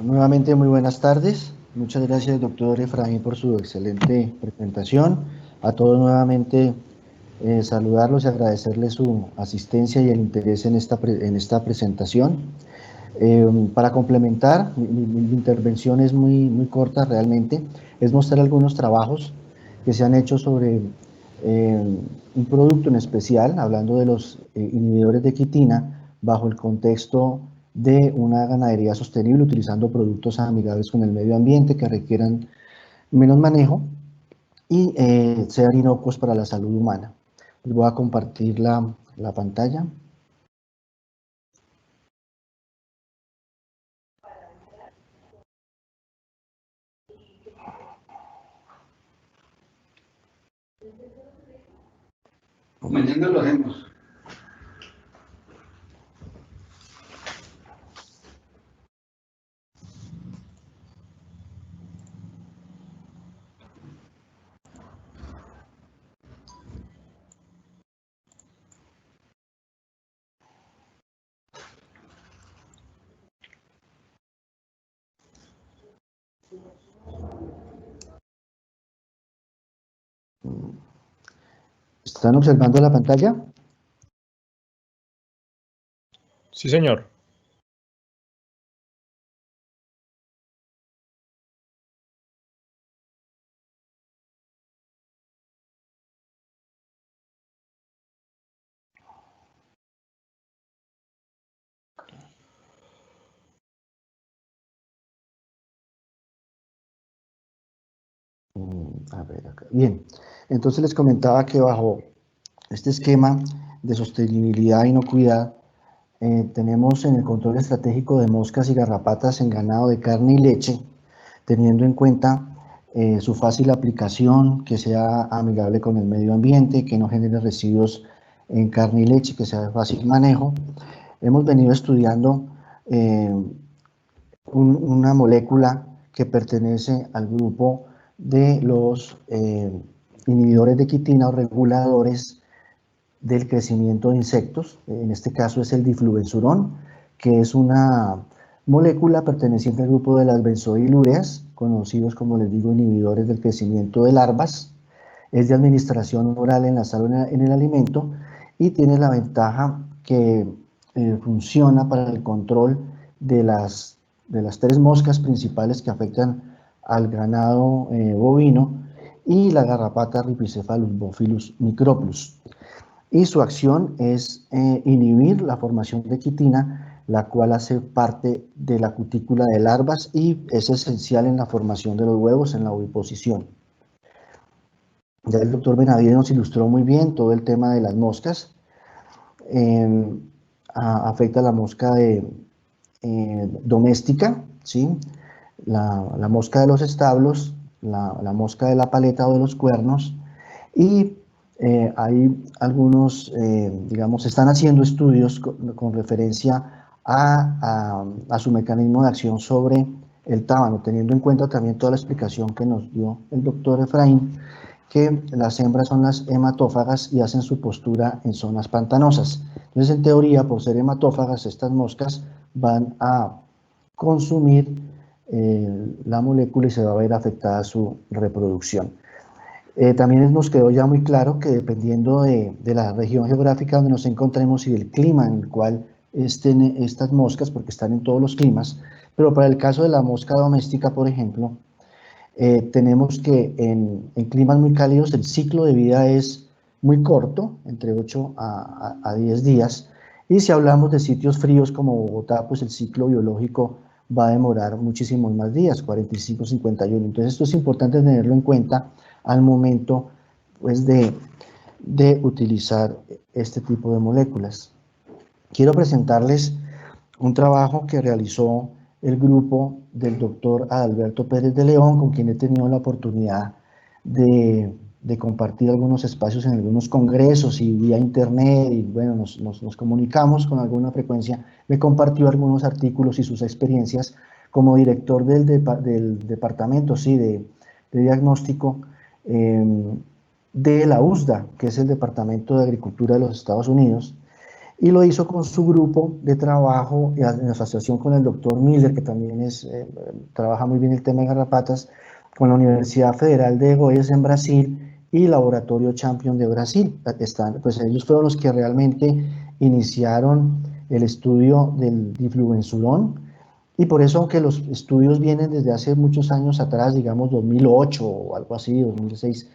Nuevamente, muy buenas tardes. Muchas gracias, doctor Efraín, por su excelente presentación. A todos nuevamente saludarlos y agradecerles su asistencia y el interés en esta presentación. Para complementar, mi intervención es muy corta realmente, es mostrar algunos trabajos que se han hecho sobre un producto en especial, hablando de los inhibidores de quitina, bajo el contexto de una ganadería sostenible, utilizando productos amigables con el medio ambiente que requieran menos manejo y sean inocuos para la salud humana. Les voy a compartir la pantalla. Mañana lo hacemos. ¿Están observando la pantalla? Sí, señor. A ver acá. Bien, entonces les comentaba que bajo este esquema de sostenibilidad e inocuidad, tenemos en el control estratégico de moscas y garrapatas en ganado de carne y leche, teniendo en cuenta su fácil aplicación, que sea amigable con el medio ambiente, que no genere residuos en carne y leche, que sea de fácil manejo. Hemos venido estudiando una molécula que pertenece al grupo de los inhibidores de quitina o reguladores del crecimiento de insectos. En este caso es el difluvensurón, que es una molécula perteneciente al grupo de las benzoilureas, conocidos como les digo inhibidores del crecimiento de larvas. Es de administración oral en la sal o en el alimento y tiene la ventaja que funciona para el control de las 3 moscas principales que afectan al ganado bovino y la garrapata Rhipicephalus bophyllus microplus. Y su acción es inhibir la formación de quitina, la cual hace parte de la cutícula de larvas y es esencial en la formación de los huevos en la oviposición. Ya el doctor Benavides nos ilustró muy bien todo el tema de las moscas. Afecta a la mosca doméstica, ¿sí? La mosca de los establos, la mosca de la paleta o de los cuernos, y hay algunos, digamos, están haciendo estudios con referencia a su mecanismo de acción sobre el tábano, teniendo en cuenta también toda la explicación que nos dio el doctor Efraín, que las hembras son las hematófagas y hacen su postura en zonas pantanosas. Entonces, en teoría, por ser hematófagas, estas moscas van a consumir la molécula y se va a ver afectada su reproducción. También nos quedó ya muy claro que dependiendo de la región geográfica donde nos encontremos y del clima en el cual estén estas moscas, porque están en todos los climas, pero para el caso de la mosca doméstica, por ejemplo, tenemos que en climas muy cálidos el ciclo de vida es muy corto, entre 8 a 10 días, y si hablamos de sitios fríos como Bogotá, pues el ciclo biológico va a demorar muchísimos más días, 45, 51. Entonces esto es importante tenerlo en cuenta al momento pues, de utilizar este tipo de moléculas. Quiero presentarles un trabajo que realizó el grupo del doctor Adalberto Pérez de León, con quien he tenido la oportunidad de compartir algunos espacios en algunos congresos y vía internet, y bueno, nos comunicamos con alguna frecuencia. Me compartió algunos artículos y sus experiencias como director del departamento de diagnóstico de la USDA, que es el Departamento de Agricultura de los Estados Unidos, y lo hizo con su grupo de trabajo en asociación con el doctor Miller, que también trabaja muy bien el tema de garrapatas, con la Universidad Federal de Goiás en Brasil y Laboratorio Champion de Brasil. Pues ellos fueron los que realmente iniciaron el estudio del difluvensurón, y por eso, aunque los estudios vienen desde hace muchos años atrás, digamos 2008 o algo así, 2006,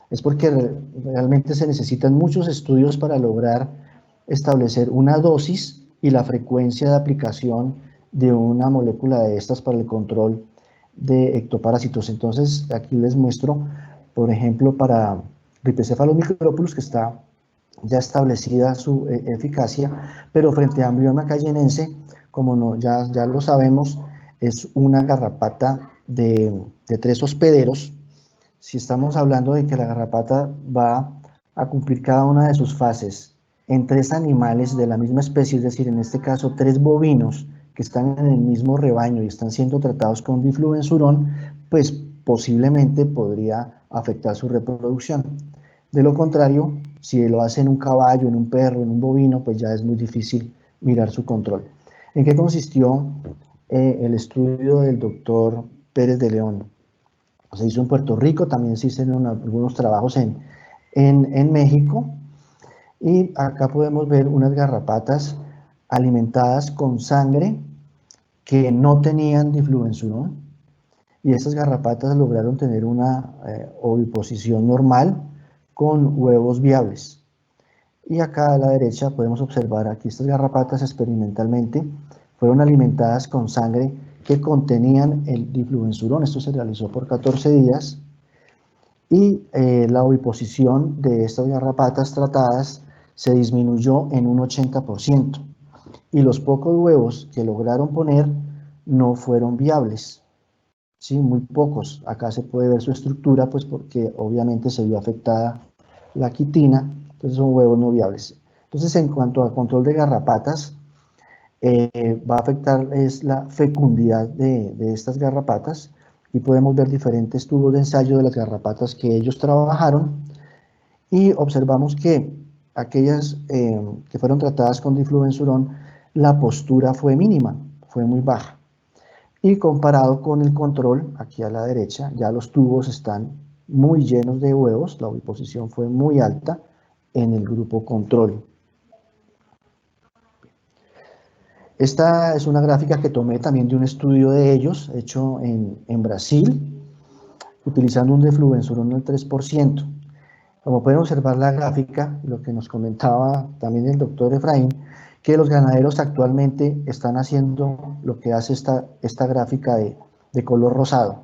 es porque realmente se necesitan muchos estudios para lograr establecer una dosis y la frecuencia de aplicación de una molécula de estas para el control de ectoparásitos. Entonces, aquí les muestro, por ejemplo, para Rhipicephalus microplus, que está ya establecida su eficacia, pero frente a Amblioma cayenense, como ya lo sabemos, es una garrapata de 3 hospederos. Si estamos hablando de que la garrapata va a cumplir cada una de sus fases en 3 animales de la misma especie, es decir, en este caso 3 bovinos que están en el mismo rebaño y están siendo tratados con difluvensurón, pues posiblemente podría afectar su reproducción. De lo contrario, si lo hace en un caballo, en un perro, en un bovino, pues ya es muy difícil mirar su control. ¿En qué consistió el estudio del doctor Pérez de León? Se hizo en Puerto Rico, también se hicieron algunos trabajos en México, y acá podemos ver unas garrapatas alimentadas con sangre que no tenían difluvensurón, y esas garrapatas lograron tener una oviposición normal con huevos viables. Y acá a la derecha podemos observar aquí estas garrapatas experimentalmente fueron alimentadas con sangre que contenían el difluvensurón. Esto se realizó por 14 días y la oviposición de estas garrapatas tratadas se disminuyó en un 80%, y los pocos huevos que lograron poner no fueron viables. Sí, muy pocos. Acá se puede ver su estructura, pues porque obviamente se vio afectada la quitina, entonces son huevos no viables. Entonces, en cuanto al control de garrapatas, va a afectar es la fecundidad de estas garrapatas, y podemos ver diferentes tubos de ensayo de las garrapatas que ellos trabajaron, y observamos que aquellas que fueron tratadas con difluvensurón, la postura fue mínima, fue muy baja. Y comparado con el control, aquí a la derecha, ya los tubos están muy llenos de huevos, la oviposición fue muy alta en el grupo control. Esta es una gráfica que tomé también de un estudio de ellos, hecho en Brasil, utilizando un difluvensurón del 3%. Como pueden observar la gráfica, lo que nos comentaba también el doctor Efraín, que los ganaderos actualmente están haciendo lo que hace esta gráfica de color rosado.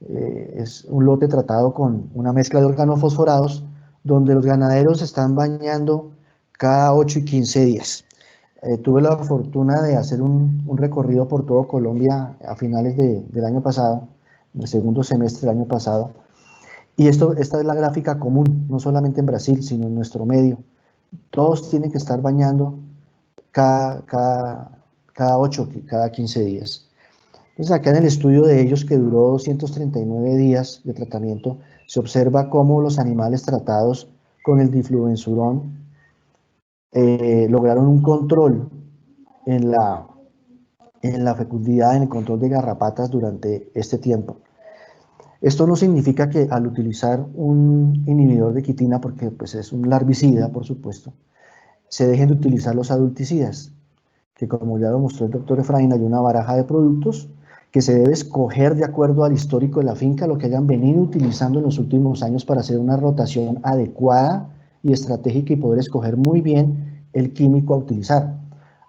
Es un lote tratado con una mezcla de organofosforados, donde los ganaderos se están bañando cada 8 y 15 días. Tuve la fortuna de hacer un recorrido por todo Colombia a finales del año pasado, en el segundo semestre del año pasado, y esta es la gráfica común, no solamente en Brasil, sino en nuestro medio. Todos tienen que estar bañando cada 8, cada 15 días. Entonces, acá en el estudio de ellos, que duró 239 días de tratamiento, se observa cómo los animales tratados con el difluvensurón lograron un control en la fecundidad, en el control de garrapatas durante este tiempo. Esto no significa que al utilizar un inhibidor de quitina, porque pues es un larvicida, por supuesto, se dejen de utilizar los adulticidas, que como ya lo mostró el doctor Efraín, hay una baraja de productos que se debe escoger de acuerdo al histórico de la finca, lo que hayan venido utilizando en los últimos años, para hacer una rotación adecuada y estratégica y poder escoger muy bien el químico a utilizar.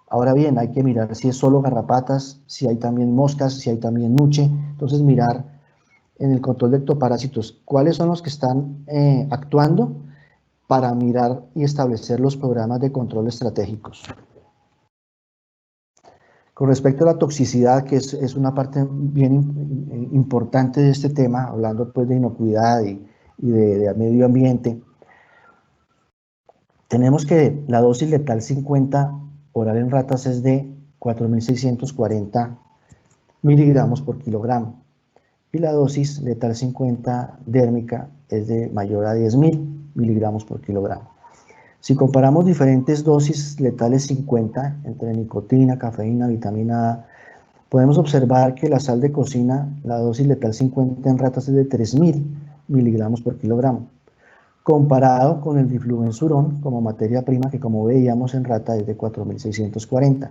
Ahora bien, hay que mirar si es solo garrapatas, si hay también moscas, si hay también nuche. Entonces, mirar en el control de ectoparásitos cuáles son los que están actuando, para mirar y establecer los programas de control estratégicos. Con respecto a la toxicidad, que es una parte bien importante de este tema, hablando pues de inocuidad y de medio ambiente, tenemos que la dosis letal 50 oral en ratas es de 4.640 miligramos por kilogramo, y la dosis letal 50 dérmica es de mayor a 10.000 miligramos por kilogramo. Si comparamos diferentes dosis letales 50 entre nicotina, cafeína, vitamina A, podemos observar que la sal de cocina, la dosis letal 50 en ratas es de 3.000 miligramos por kilogramo, comparado con el difluvensurón como materia prima, que como veíamos en rata es de 4.640.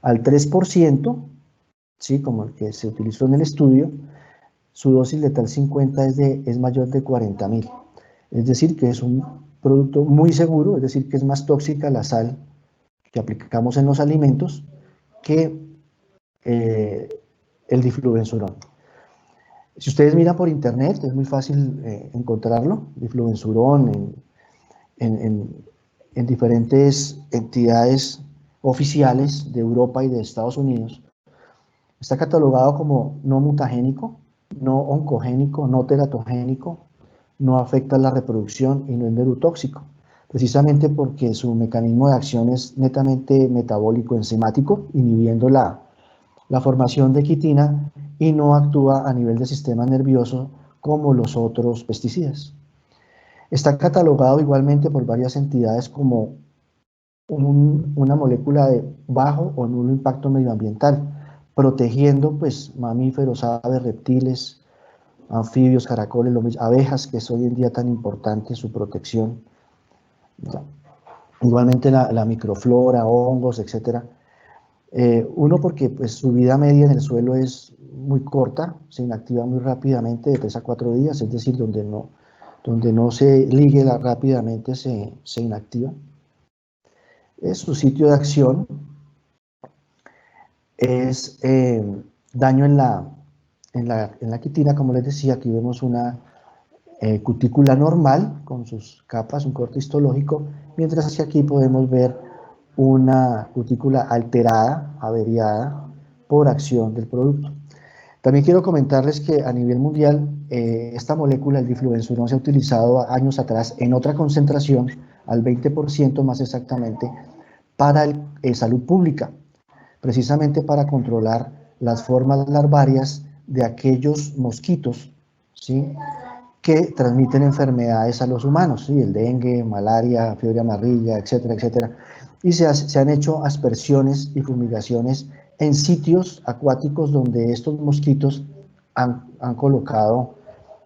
Al 3%, ¿sí?, como el que se utilizó en el estudio, su dosis letal 50 es mayor de 40.000. Es decir, que es un producto muy seguro, es decir, que es más tóxica la sal que aplicamos en los alimentos que el difluvensurón. Si ustedes miran por internet, es muy fácil encontrarlo, difluvensurón en diferentes entidades oficiales de Europa y de Estados Unidos. Está catalogado como no mutagénico, no oncogénico, no teratogénico, no afecta la reproducción y no es neurotóxico, precisamente porque su mecanismo de acción es netamente metabólico enzimático, inhibiendo la formación de quitina, y no actúa a nivel del sistema nervioso como los otros pesticidas. Está catalogado igualmente por varias entidades como una molécula de bajo o nulo impacto medioambiental, protegiendo pues mamíferos, aves, reptiles, anfibios, caracoles, abejas, que es hoy en día tan importante su protección. Igualmente la microflora, hongos, etc. Uno, porque pues, su vida media en el suelo es muy corta, se inactiva muy rápidamente, de 3 a 4 días, es decir, donde no se ligue rápidamente se inactiva. Su sitio de acción es daño en la quitina, como les decía. Aquí vemos una cutícula normal con sus capas, un corte histológico, mientras que aquí podemos ver una cutícula alterada, averiada, por acción del producto. También quiero comentarles que a nivel mundial esta molécula, el difluvensurón, se ha utilizado años atrás en otra concentración, al 20% más exactamente, para salud pública, precisamente para controlar las formas larvarias de aquellos mosquitos, ¿sí?, que transmiten enfermedades a los humanos, ¿sí?, el dengue, malaria, fiebre amarilla, etcétera, etcétera. Y se han hecho aspersiones y fumigaciones en sitios acuáticos donde estos mosquitos han colocado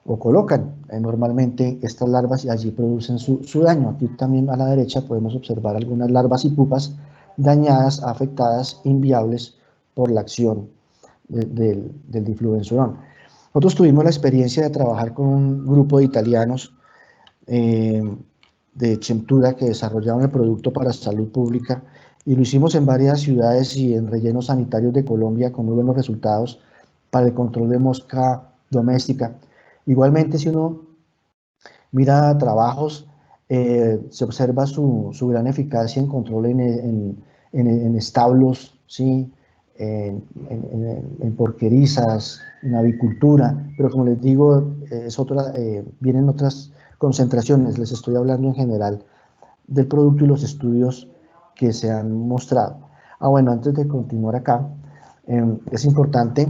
o colocan normalmente estas larvas y allí producen su daño. Aquí también a la derecha podemos observar algunas larvas y pupas dañadas, afectadas, inviables por la acción del difluvensurón. Nosotros tuvimos la experiencia de trabajar con un grupo de italianos de Chemtura que desarrollaron el producto para salud pública y lo hicimos en varias ciudades y en rellenos sanitarios de Colombia con muy buenos resultados para el control de mosca doméstica. Igualmente, si uno mira trabajos, se observa su gran eficacia en control en establos, ¿sí?, en porquerizas, en avicultura, pero como les digo, vienen otras concentraciones. Les estoy hablando en general del producto y los estudios que se han mostrado. Bueno, antes de continuar acá, es importante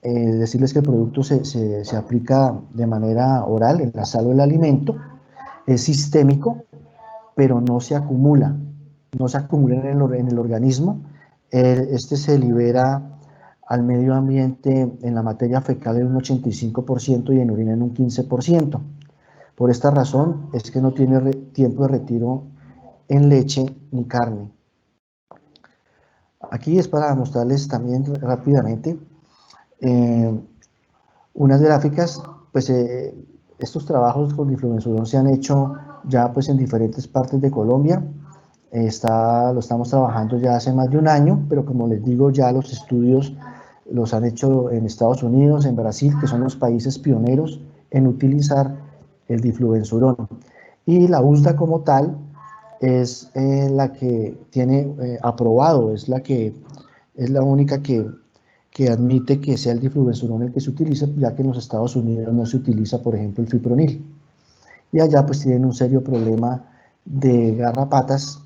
decirles que el producto se aplica de manera oral en la sal o el alimento, es sistémico, pero no se acumula en el organismo. Este se libera al medio ambiente en la materia fecal en un 85% y en orina en un 15%. Por esta razón es que no tiene tiempo de retiro en leche ni carne. Aquí es para mostrarles también rápidamente unas gráficas. Pues estos trabajos con difluvensurón se han hecho ya pues en diferentes partes de Colombia. Lo estamos trabajando ya hace más de un año, pero como les digo, ya los estudios los han hecho en Estados Unidos, en Brasil, que son los países pioneros en utilizar el difluvensurón. Y la USDA como tal es la que tiene aprobado, es la única que admite que sea el difluvensurón el que se utilice, ya que en los Estados Unidos no se utiliza, por ejemplo, el fipronil. Y allá pues tienen un serio problema de garrapatas,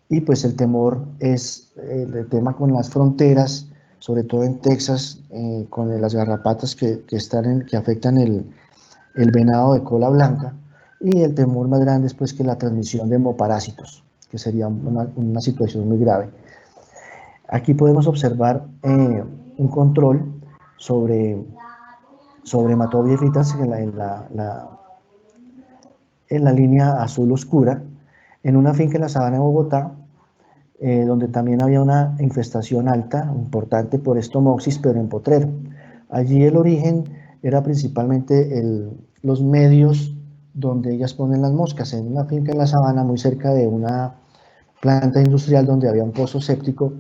y pues el temor es el tema con las fronteras, sobre todo en Texas, con las garrapatas que afectan el venado de cola blanca, y el temor más grande es pues que la transmisión de hemoparásitos, que sería una situación muy grave. Aquí podemos observar un control sobre Hematobia irritans en la línea azul oscura, en una finca en la sabana de Bogotá, donde también había una infestación alta, importante por Estomopsis, pero en potrero. Allí el origen era principalmente los medios donde ellas ponen las moscas, en una finca en la sabana muy cerca de una planta industrial donde había un pozo séptico,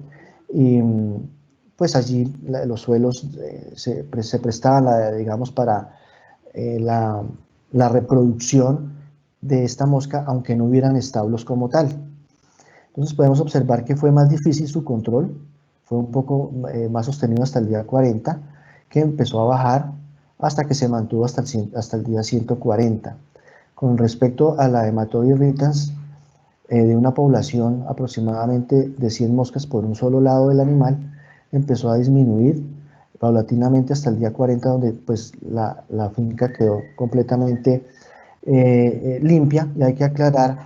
y pues allí los suelos se prestaban, digamos, para la reproducción de esta mosca, aunque no hubieran establos como tal. Entonces podemos observar que fue más difícil su control, fue un poco más sostenido hasta el día 40, que empezó a bajar hasta que se mantuvo hasta el día 140. Con respecto a la Hematobia irritans, de una población aproximadamente de 100 moscas por un solo lado del animal, empezó a disminuir paulatinamente hasta el día 40, donde pues la finca quedó completamente limpia. Y hay que aclarar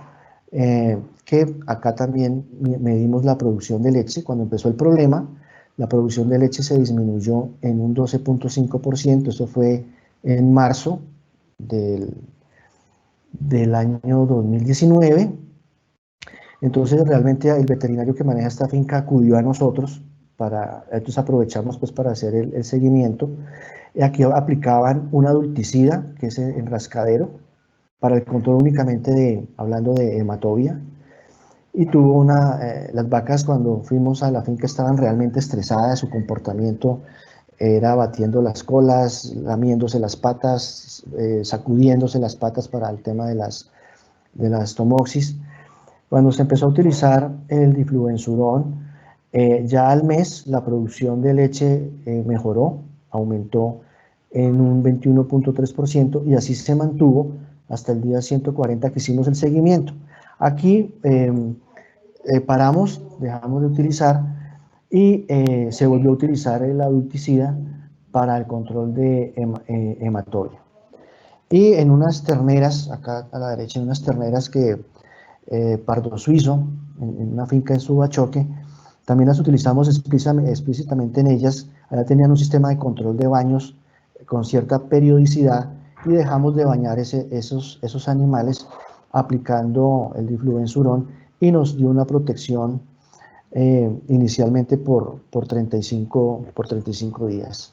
que acá también medimos la producción de leche. Cuando empezó el problema, la producción de leche se disminuyó en un 12.5%, eso fue en marzo del año 2019. Entonces realmente el veterinario que maneja esta finca acudió a nosotros, entonces aprovechamos pues para hacer el seguimiento. Aquí aplicaban un adulticida, que es en rascadero, para el control únicamente hablando de hematobia. Y las vacas, cuando fuimos a la finca, estaban realmente estresadas, su comportamiento era batiendo las colas, lamiéndose las patas, sacudiéndose las patas para el tema de las tomoxis. Cuando se empezó a utilizar el difluensurón, ya al mes la producción de leche mejoró, aumentó en un 21.3% y así se mantuvo hasta el día 140 que hicimos el seguimiento. Aquí paramos, dejamos de utilizar y se volvió a utilizar el adulticida para el control de hematoria. Y en unas terneras, acá a la derecha, en unas terneras que pardo suizo, en una finca en Subachoque, también las utilizamos explícitamente en ellas. Allá tenían un sistema de control de baños con cierta periodicidad y dejamos de bañar esos animales aplicando el difluensurón y nos dio una protección inicialmente por 35 días.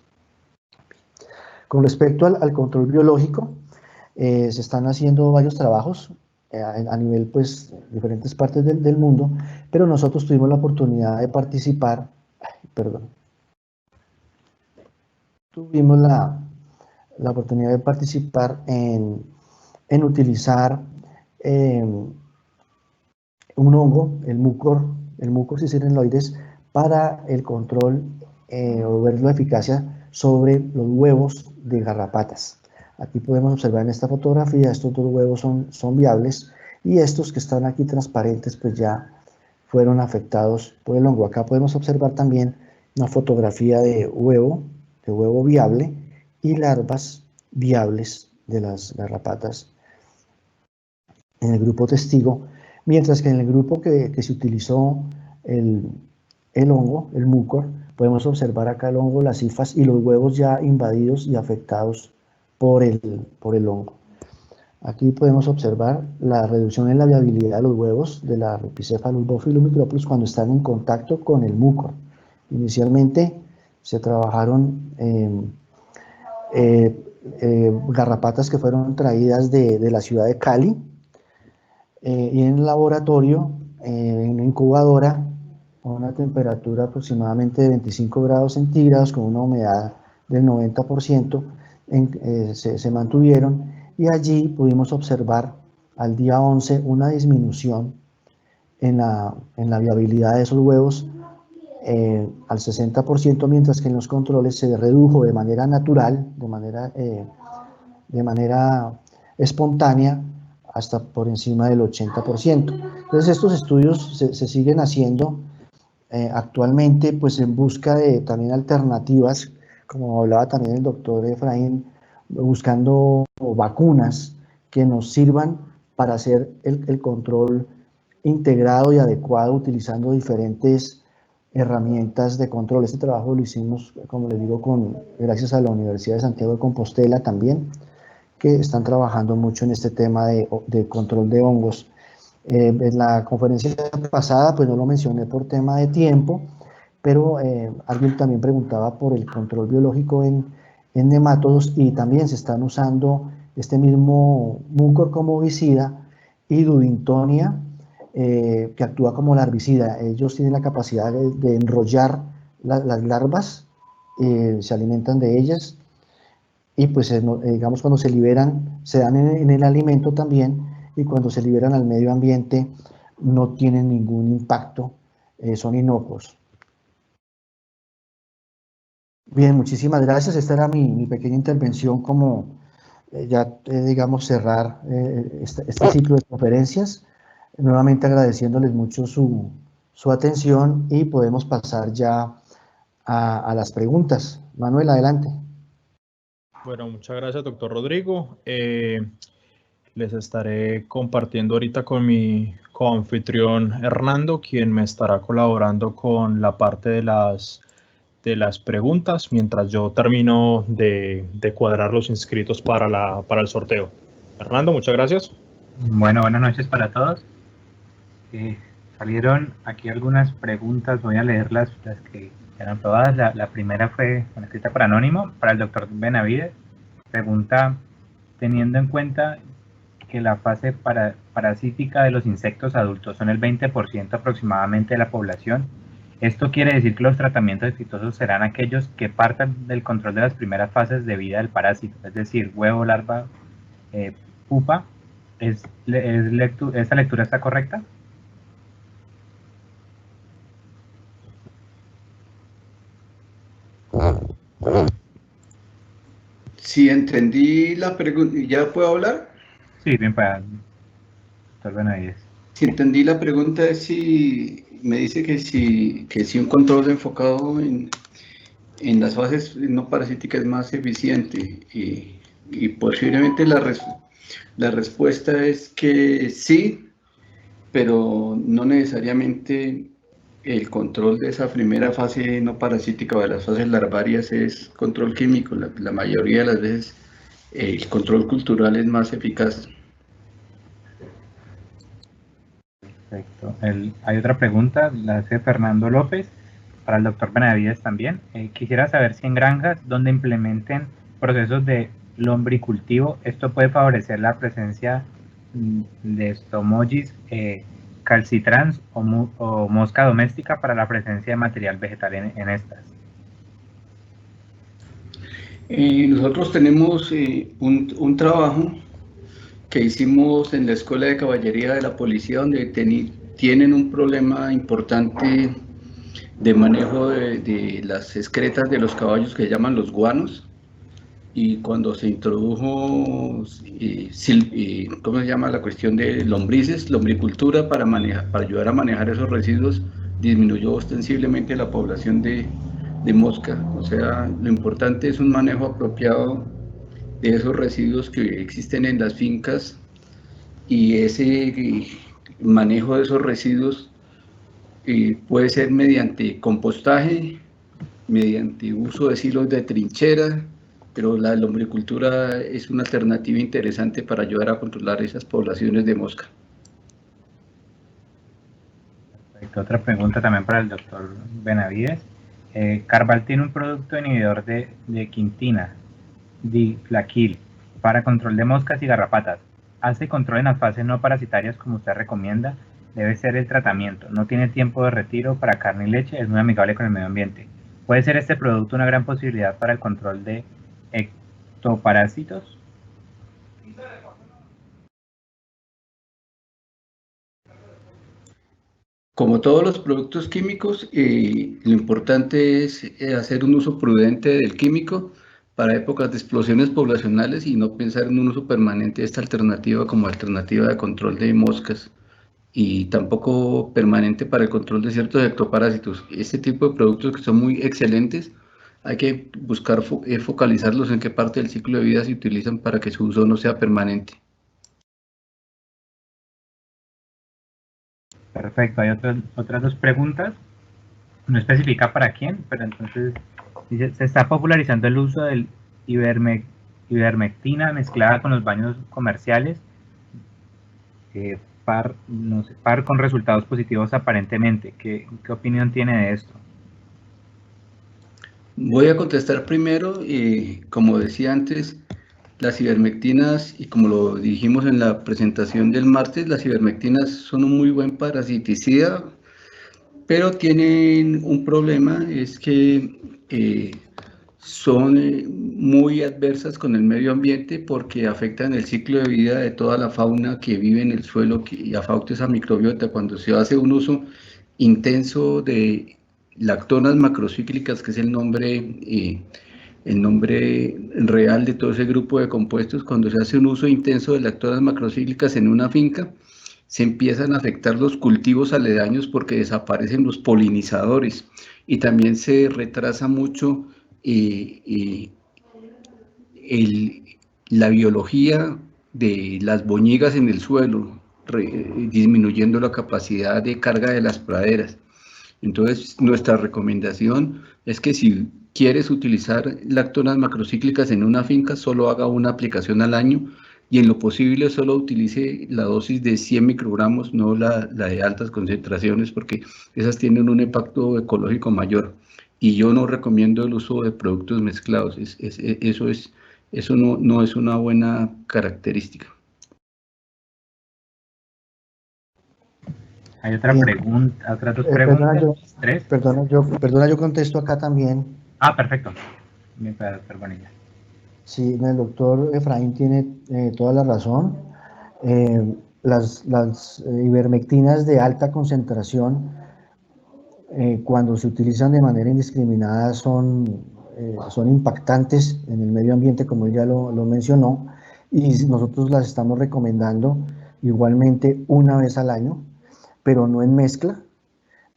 Con respecto al control biológico, se están haciendo varios trabajos a nivel, pues, diferentes partes del mundo, pero nosotros tuvimos la oportunidad de participar, tuvimos la oportunidad de participar en utilizar un hongo, el Mucor ciceronoides, para el control o ver la eficacia sobre los huevos de garrapatas. Aquí podemos observar en esta fotografía, estos dos huevos son viables y estos que están aquí transparentes pues ya fueron afectados por el hongo. Acá podemos observar también una fotografía de huevo viable y larvas viables de las garrapatas en el grupo testigo, mientras que en el grupo que se utilizó el hongo, el mucor, podemos observar acá el hongo, las hifas y los huevos ya invadidos y afectados por el hongo. Aquí podemos observar la reducción en la viabilidad de los huevos de la Rhipicephalus bophyllum microplus cuando están en contacto con el mucor. Inicialmente se trabajaron garrapatas que fueron traídas de la ciudad de Cali y en el laboratorio, en una incubadora, con una temperatura aproximadamente de 25 grados centígrados, con una humedad del 90%, se mantuvieron y allí pudimos observar al día 11 una disminución en la viabilidad de esos huevos al 60%, mientras que en los controles se redujo de manera natural, de manera espontánea, hasta por encima del 80%. Entonces estos estudios se siguen haciendo actualmente, pues en busca de también alternativas, como hablaba también el doctor Efraín, buscando vacunas que nos sirvan para hacer el control integrado y adecuado utilizando diferentes herramientas de control. Este trabajo lo hicimos, como les digo, gracias a la Universidad de Santiago de Compostela también, que están trabajando mucho en este tema de control de hongos. En la conferencia pasada, pues no lo mencioné por tema de tiempo, pero alguien también preguntaba por el control biológico en nemátodos y también se están usando este mismo mucor como herbicida y Dudingtonia, que actúa como larvicida. Ellos tienen la capacidad de enrollar las larvas, se alimentan de ellas y pues digamos cuando se liberan, se dan en el alimento también y cuando se liberan al medio ambiente no tienen ningún impacto, son inocuos. Bien, muchísimas gracias. Esta era mi pequeña intervención como digamos cerrar este ciclo de conferencias. Nuevamente agradeciéndoles mucho su atención y podemos pasar ya a las preguntas. Manuel, adelante. Bueno, muchas gracias, doctor Rodrigo. Les estaré compartiendo ahorita con mi coanfitrión Hernando, quien me estará colaborando con la parte de las preguntas, mientras yo termino de cuadrar los inscritos para el sorteo. Hernando, muchas gracias. Bueno, buenas noches para todos. Salieron aquí algunas preguntas, voy a leer las que eran todas. La primera fue escrita por Anónimo, para el doctor Benavides. Pregunta, teniendo en cuenta que la fase parasítica de los insectos adultos son el 20% aproximadamente de la población, Esto quiere decir que los tratamientos exitosos serán aquellos que partan del control de las primeras fases de vida del parásito, es decir, huevo, larva, pupa. ¿Esta lectura está correcta? Si entendí la pregunta, ¿ya puedo hablar? Sí, bien, para doctor Benavides. Si entendí la pregunta es si me dice que si un control enfocado en las fases no parasíticas es más eficiente y posiblemente la respuesta es que sí, pero no necesariamente el control de esa primera fase no parasítica o de las fases larvarias es control químico. La mayoría de las veces el control cultural es más eficaz. Perfecto. Hay otra pregunta, la hace Fernando López, para el doctor Benavides también. Quisiera saber si en granjas donde implementen procesos de lombricultivo, esto puede favorecer la presencia de Stomogis calcitrans o mosca doméstica para la presencia de material vegetal en estas. Nosotros tenemos un trabajo que hicimos en la Escuela de Caballería de la Policía, donde tienen un problema importante de manejo de las excretas de los caballos que llaman los guanos. Y cuando se introdujo, ¿cómo se llama? La cuestión de lombrices, lombricultura para ayudar a manejar esos residuos, disminuyó ostensiblemente la población de mosca. O sea, lo importante es un manejo apropiado de esos residuos que existen en las fincas, y ese manejo de esos residuos puede ser mediante compostaje, mediante uso de silos de trinchera, pero la lombricultura es una alternativa interesante para ayudar a controlar esas poblaciones de mosca. Perfecto. Otra pregunta también para el doctor Benavides. Carval tiene un producto inhibidor de quintina, diflaquil, para control de moscas y garrapatas. Hace control en las fases no parasitarias como usted recomienda. Debe ser el tratamiento. No tiene tiempo de retiro para carne y leche. Es muy amigable con el medio ambiente. ¿Puede ser este producto una gran posibilidad para el control de ectoparásitos? Como todos los productos químicos, lo importante es hacer un uso prudente del químico para épocas de explosiones poblacionales y no pensar en un uso permanente de esta alternativa como alternativa de control de moscas, y tampoco permanente para el control de ciertos ectoparásitos. Este tipo de productos que son muy excelentes, hay que buscar focalizarlos en qué parte del ciclo de vida se utilizan para que su uso no sea permanente. Perfecto, hay otras dos preguntas. No especifica para quién, pero entonces dice, se está popularizando el uso del ivermectina mezclada con los baños comerciales, par con resultados positivos aparentemente. ¿Qué opinión tiene de esto? Voy a contestar primero, como decía antes, las ivermectinas, y como lo dijimos en la presentación del martes, las ivermectinas son un muy buen parasiticida, pero tienen un problema, es que son muy adversas con el medio ambiente porque afectan el ciclo de vida de toda la fauna que vive en el suelo y afecta esa microbiota. Cuando se hace un uso intenso de lactonas macrocíclicas, que es el nombre real de todo ese grupo de compuestos, cuando se hace un uso intenso de lactonas macrocíclicas en una finca, se empiezan a afectar los cultivos aledaños porque desaparecen los polinizadores, y también se retrasa mucho la biología de las boñigas en el suelo, disminuyendo la capacidad de carga de las praderas. Entonces, nuestra recomendación es que si quieres utilizar lactonas macrocíclicas en una finca, solo haga una aplicación al año, y en lo posible solo utilice la dosis de 100 microgramos, no la de altas concentraciones, porque esas tienen un impacto ecológico mayor. Y yo no recomiendo el uso de productos mezclados. Eso no es una buena característica. Hay otra Bien. pregunta, otras dos Perdona, preguntas. ¿Tres? Perdona, yo contesto acá también. Ah, perfecto. Bien, para el doctor Bonilla. Sí, el doctor Efraín tiene toda la razón. Las ivermectinas de alta concentración, cuando se utilizan de manera indiscriminada, son impactantes en el medio ambiente, como él ya lo mencionó, y nosotros las estamos recomendando igualmente una vez al año, pero no en mezcla.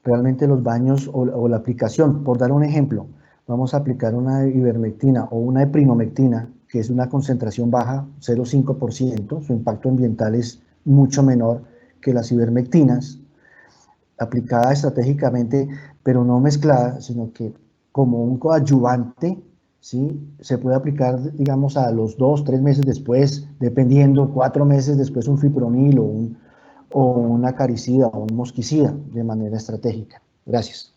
Realmente los baños o la aplicación, por dar un ejemplo, vamos a aplicar una ivermectina o una eprimomectina, que es una concentración baja, 0,5%, su impacto ambiental es mucho menor que las ivermectinas, aplicada estratégicamente, pero no mezclada, sino que como un coadyuvante, ¿sí? Se puede aplicar, digamos, a los 2, 3 meses después, dependiendo, 4 meses después un fipronil o un acaricida o un mosquicida de manera estratégica. Gracias.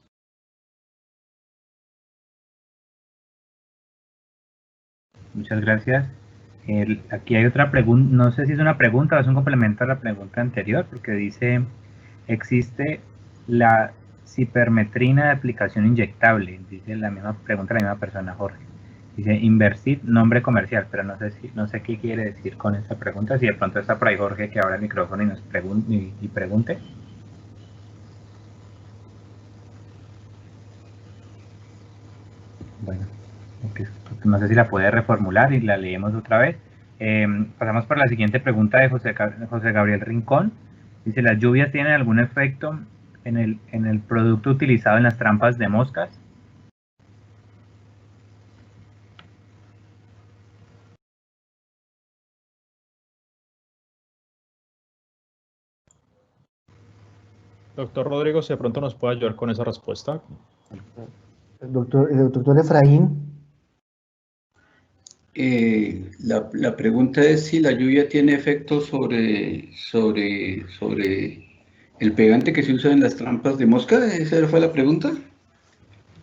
Muchas gracias. Aquí hay otra pregunta, no sé si es una pregunta o es un complemento a la pregunta anterior, porque dice, ¿existe la cipermetrina de aplicación inyectable? Dice la misma pregunta, la misma persona, Jorge. Dice, Inversit, nombre comercial, pero no sé qué quiere decir con esta pregunta. Si de pronto está por ahí Jorge, que abra el micrófono y nos pregunte. Bueno, no sé si la puede reformular y la leemos otra vez. Pasamos por la siguiente pregunta de José Gabriel Rincón. Dice, ¿las lluvias tienen algún efecto en el producto utilizado en las trampas de moscas? Doctor Rodrigo, si de pronto nos puede ayudar con esa respuesta. El doctor Efraín. La pregunta es si la lluvia tiene efecto sobre el pegante que se usa en las trampas de mosca. ¿Esa fue la pregunta?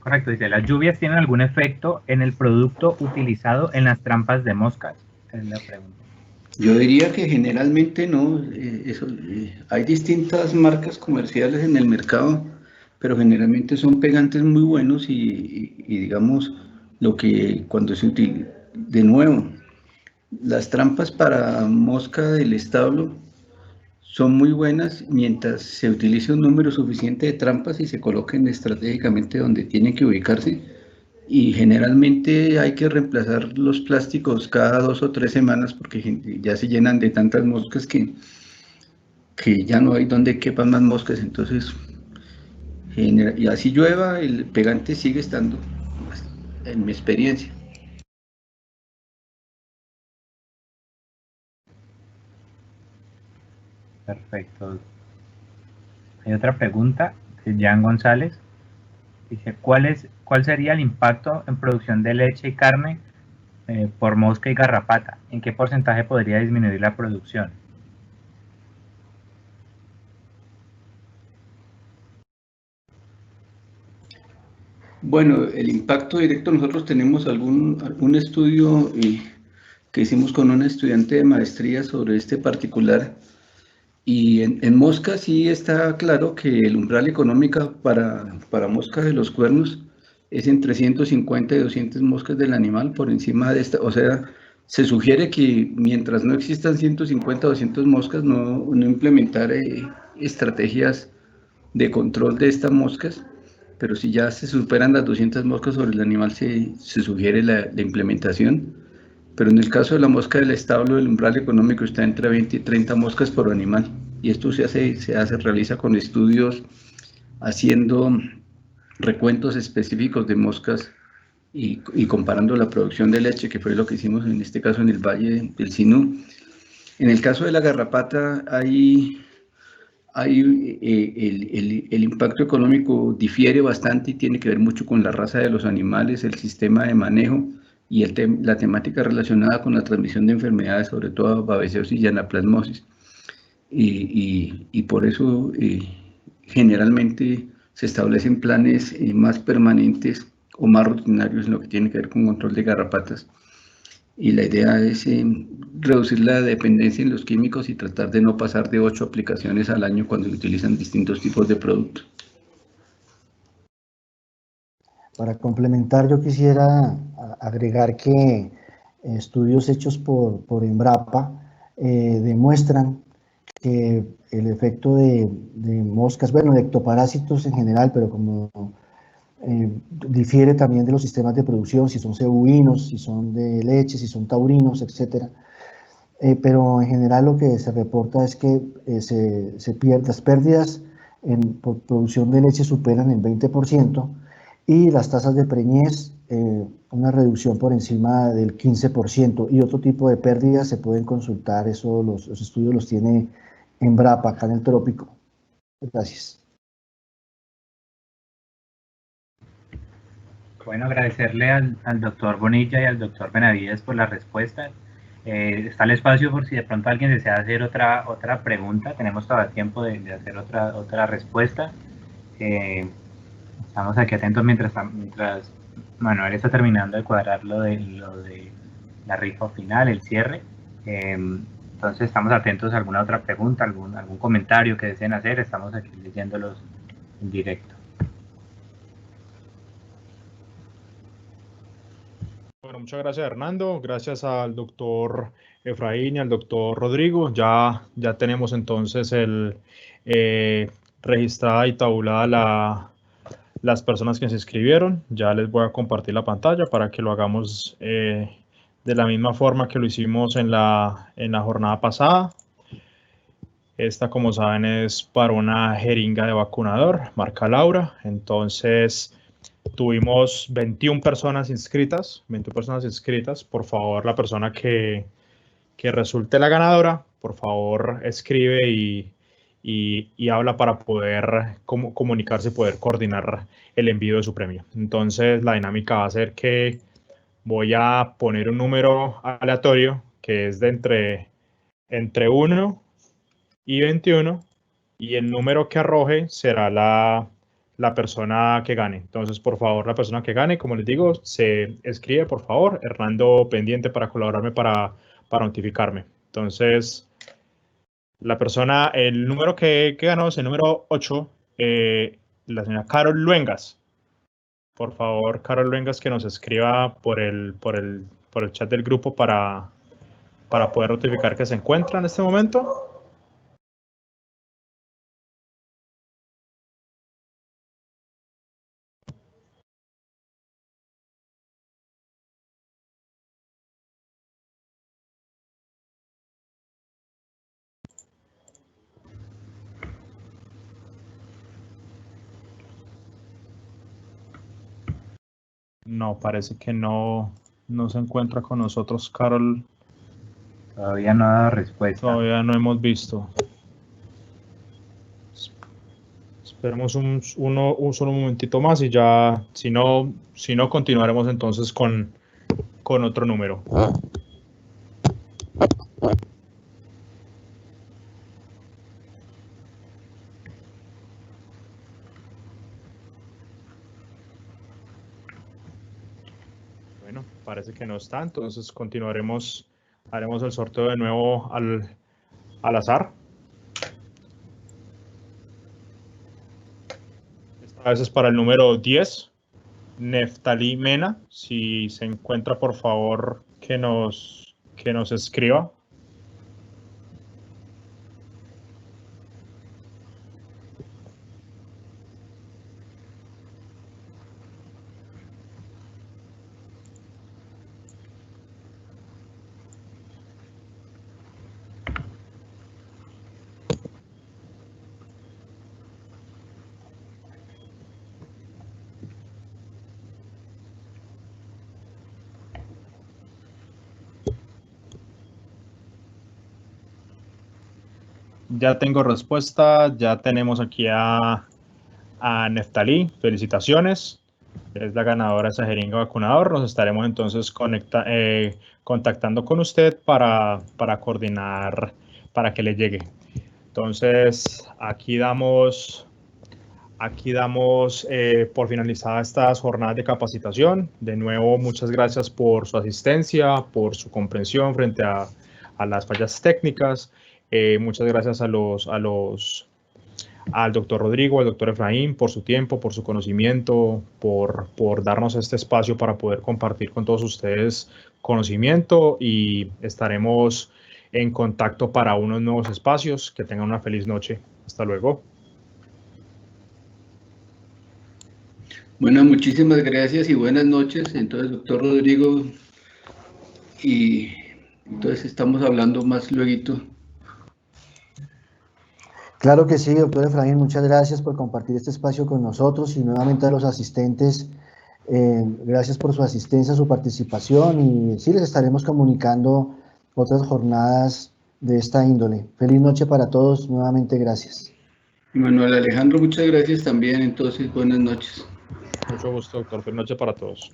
Correcto, dice, ¿las lluvias tienen algún efecto en el producto utilizado en las trampas de moscas? Es la pregunta. Yo diría que generalmente no. Hay distintas marcas comerciales en el mercado, pero generalmente son pegantes muy buenos y digamos, lo que cuando se utiliza, de nuevo, las trampas para mosca del establo son muy buenas mientras se utilice un número suficiente de trampas y se coloquen estratégicamente donde tienen que ubicarse. Y generalmente hay que reemplazar los plásticos cada 2 o 3 semanas porque ya se llenan de tantas moscas que ya no hay donde quepan más moscas. Entonces, y así llueva, el pegante sigue estando, en mi experiencia. Perfecto. Hay otra pregunta de Jan González. Dice, ¿cuál sería el impacto en producción de leche y carne por mosca y garrapata? ¿En qué porcentaje podría disminuir la producción? Bueno, el impacto directo, nosotros tenemos algún estudio que hicimos con un estudiante de maestría sobre este particular. Y en mosca sí está claro que el umbral económico para moscas de los cuernos es entre 150 y 200 moscas del animal por encima de esta. O sea, se sugiere que mientras no existan 150 o 200 moscas, no implementar estrategias de control de estas moscas, pero si ya se superan las 200 moscas sobre el animal, se sugiere la implementación. Pero en el caso de la mosca del establo, el umbral económico está entre 20 y 30 moscas por animal. Y esto se realiza con estudios haciendo recuentos específicos de moscas y comparando la producción de leche, que fue lo que hicimos en este caso en el Valle del Sinú. En el caso de la garrapata, el impacto económico difiere bastante y tiene que ver mucho con la raza de los animales, el sistema de manejo y la temática relacionada con la transmisión de enfermedades, sobre todo babesiosis y anaplasmosis. Y por eso generalmente se establecen planes más permanentes o más rutinarios en lo que tiene que ver con control de garrapatas. y la idea es reducir la dependencia en los químicos y tratar de no pasar de 8 aplicaciones al año cuando se utilizan distintos tipos de productos. Para complementar, yo quisiera agregar que estudios hechos por Embrapa demuestran que el efecto de moscas, bueno, de ectoparásitos en general, pero como difiere también de los sistemas de producción, si son cebuinos, si son de leche, si son taurinos, etcétera. Pero en general lo que se reporta es que las pérdidas por producción de leche superan el 20%, y las tasas de preñez una reducción por encima del 15%, y otro tipo de pérdidas se pueden consultar, eso los estudios los tiene Embrapa acá en el trópico. Gracias. Bueno, agradecerle al doctor Bonilla y al doctor Benavides por la respuesta. Está el espacio por si de pronto alguien desea hacer otra pregunta. Tenemos todavía tiempo de hacer otra respuesta. Estamos aquí atentos mientras Manuel está terminando de cuadrar lo de la rifa final, el cierre. Entonces estamos atentos a alguna otra pregunta, algún comentario que deseen hacer. Estamos aquí leyéndolos en directo. Bueno, muchas gracias, Hernando. Gracias al doctor Efraín y al doctor Rodrigo. Ya tenemos entonces registrada y tabulada las personas que se inscribieron. Ya les voy a compartir la pantalla para que lo hagamos de la misma forma que lo hicimos en la jornada pasada. Esta, como saben, es para una jeringa de vacunador, marca Laura. Entonces, tuvimos 21 personas inscritas. Por favor, la persona que resulte la ganadora, por favor, escribe y habla para poder comunicarse y poder coordinar el envío de su premio. Entonces, la dinámica va a ser que voy a poner un número aleatorio que es de entre 1 y 21, y el número que arroje será la persona que gane. Entonces, por favor, la persona que gane, como les digo, se escribe, por favor, Hernando pendiente para colaborarme para notificarme. Entonces, el número que ganó es el número 8, la señora Carol Luengas. Por favor, Carol Luengas, que nos escriba por el chat del grupo para poder notificar que se encuentra en este momento. No, parece que no se encuentra con nosotros, Carol. Todavía no ha dado respuesta. Todavía no hemos visto. Esperemos un solo momentito más y ya, si no continuaremos entonces con otro número. Bueno, parece que no está, entonces haremos el sorteo de nuevo al azar. Esta vez es para el número 10, Neftalí Mena. Si se encuentra, por favor, que nos escriba. Ya tengo respuesta, ya tenemos aquí a Neftalí, felicitaciones, es la ganadora de esa jeringa vacunador. Nos estaremos entonces contactando con usted para coordinar para que le llegue. Entonces, aquí damos aquí damos por finalizada estas jornadas de capacitación. De nuevo, muchas gracias por su asistencia, por su comprensión frente a las fallas técnicas. Muchas gracias al doctor Rodrigo, al doctor Efraín, por su tiempo, por su conocimiento, por darnos este espacio para poder compartir con todos ustedes conocimiento, y estaremos en contacto para unos nuevos espacios. Que tengan una feliz noche. Hasta luego. Bueno, muchísimas gracias y buenas noches. Entonces, doctor Rodrigo, y entonces estamos hablando más luego. Claro que sí, doctor Efraín, muchas gracias por compartir este espacio con nosotros, y nuevamente a los asistentes, gracias por su asistencia, su participación, y sí, les estaremos comunicando otras jornadas de esta índole. Feliz noche para todos, nuevamente gracias. Manuel Alejandro, muchas gracias también. Entonces, buenas noches. Mucho gusto, doctor. Feliz noche para todos.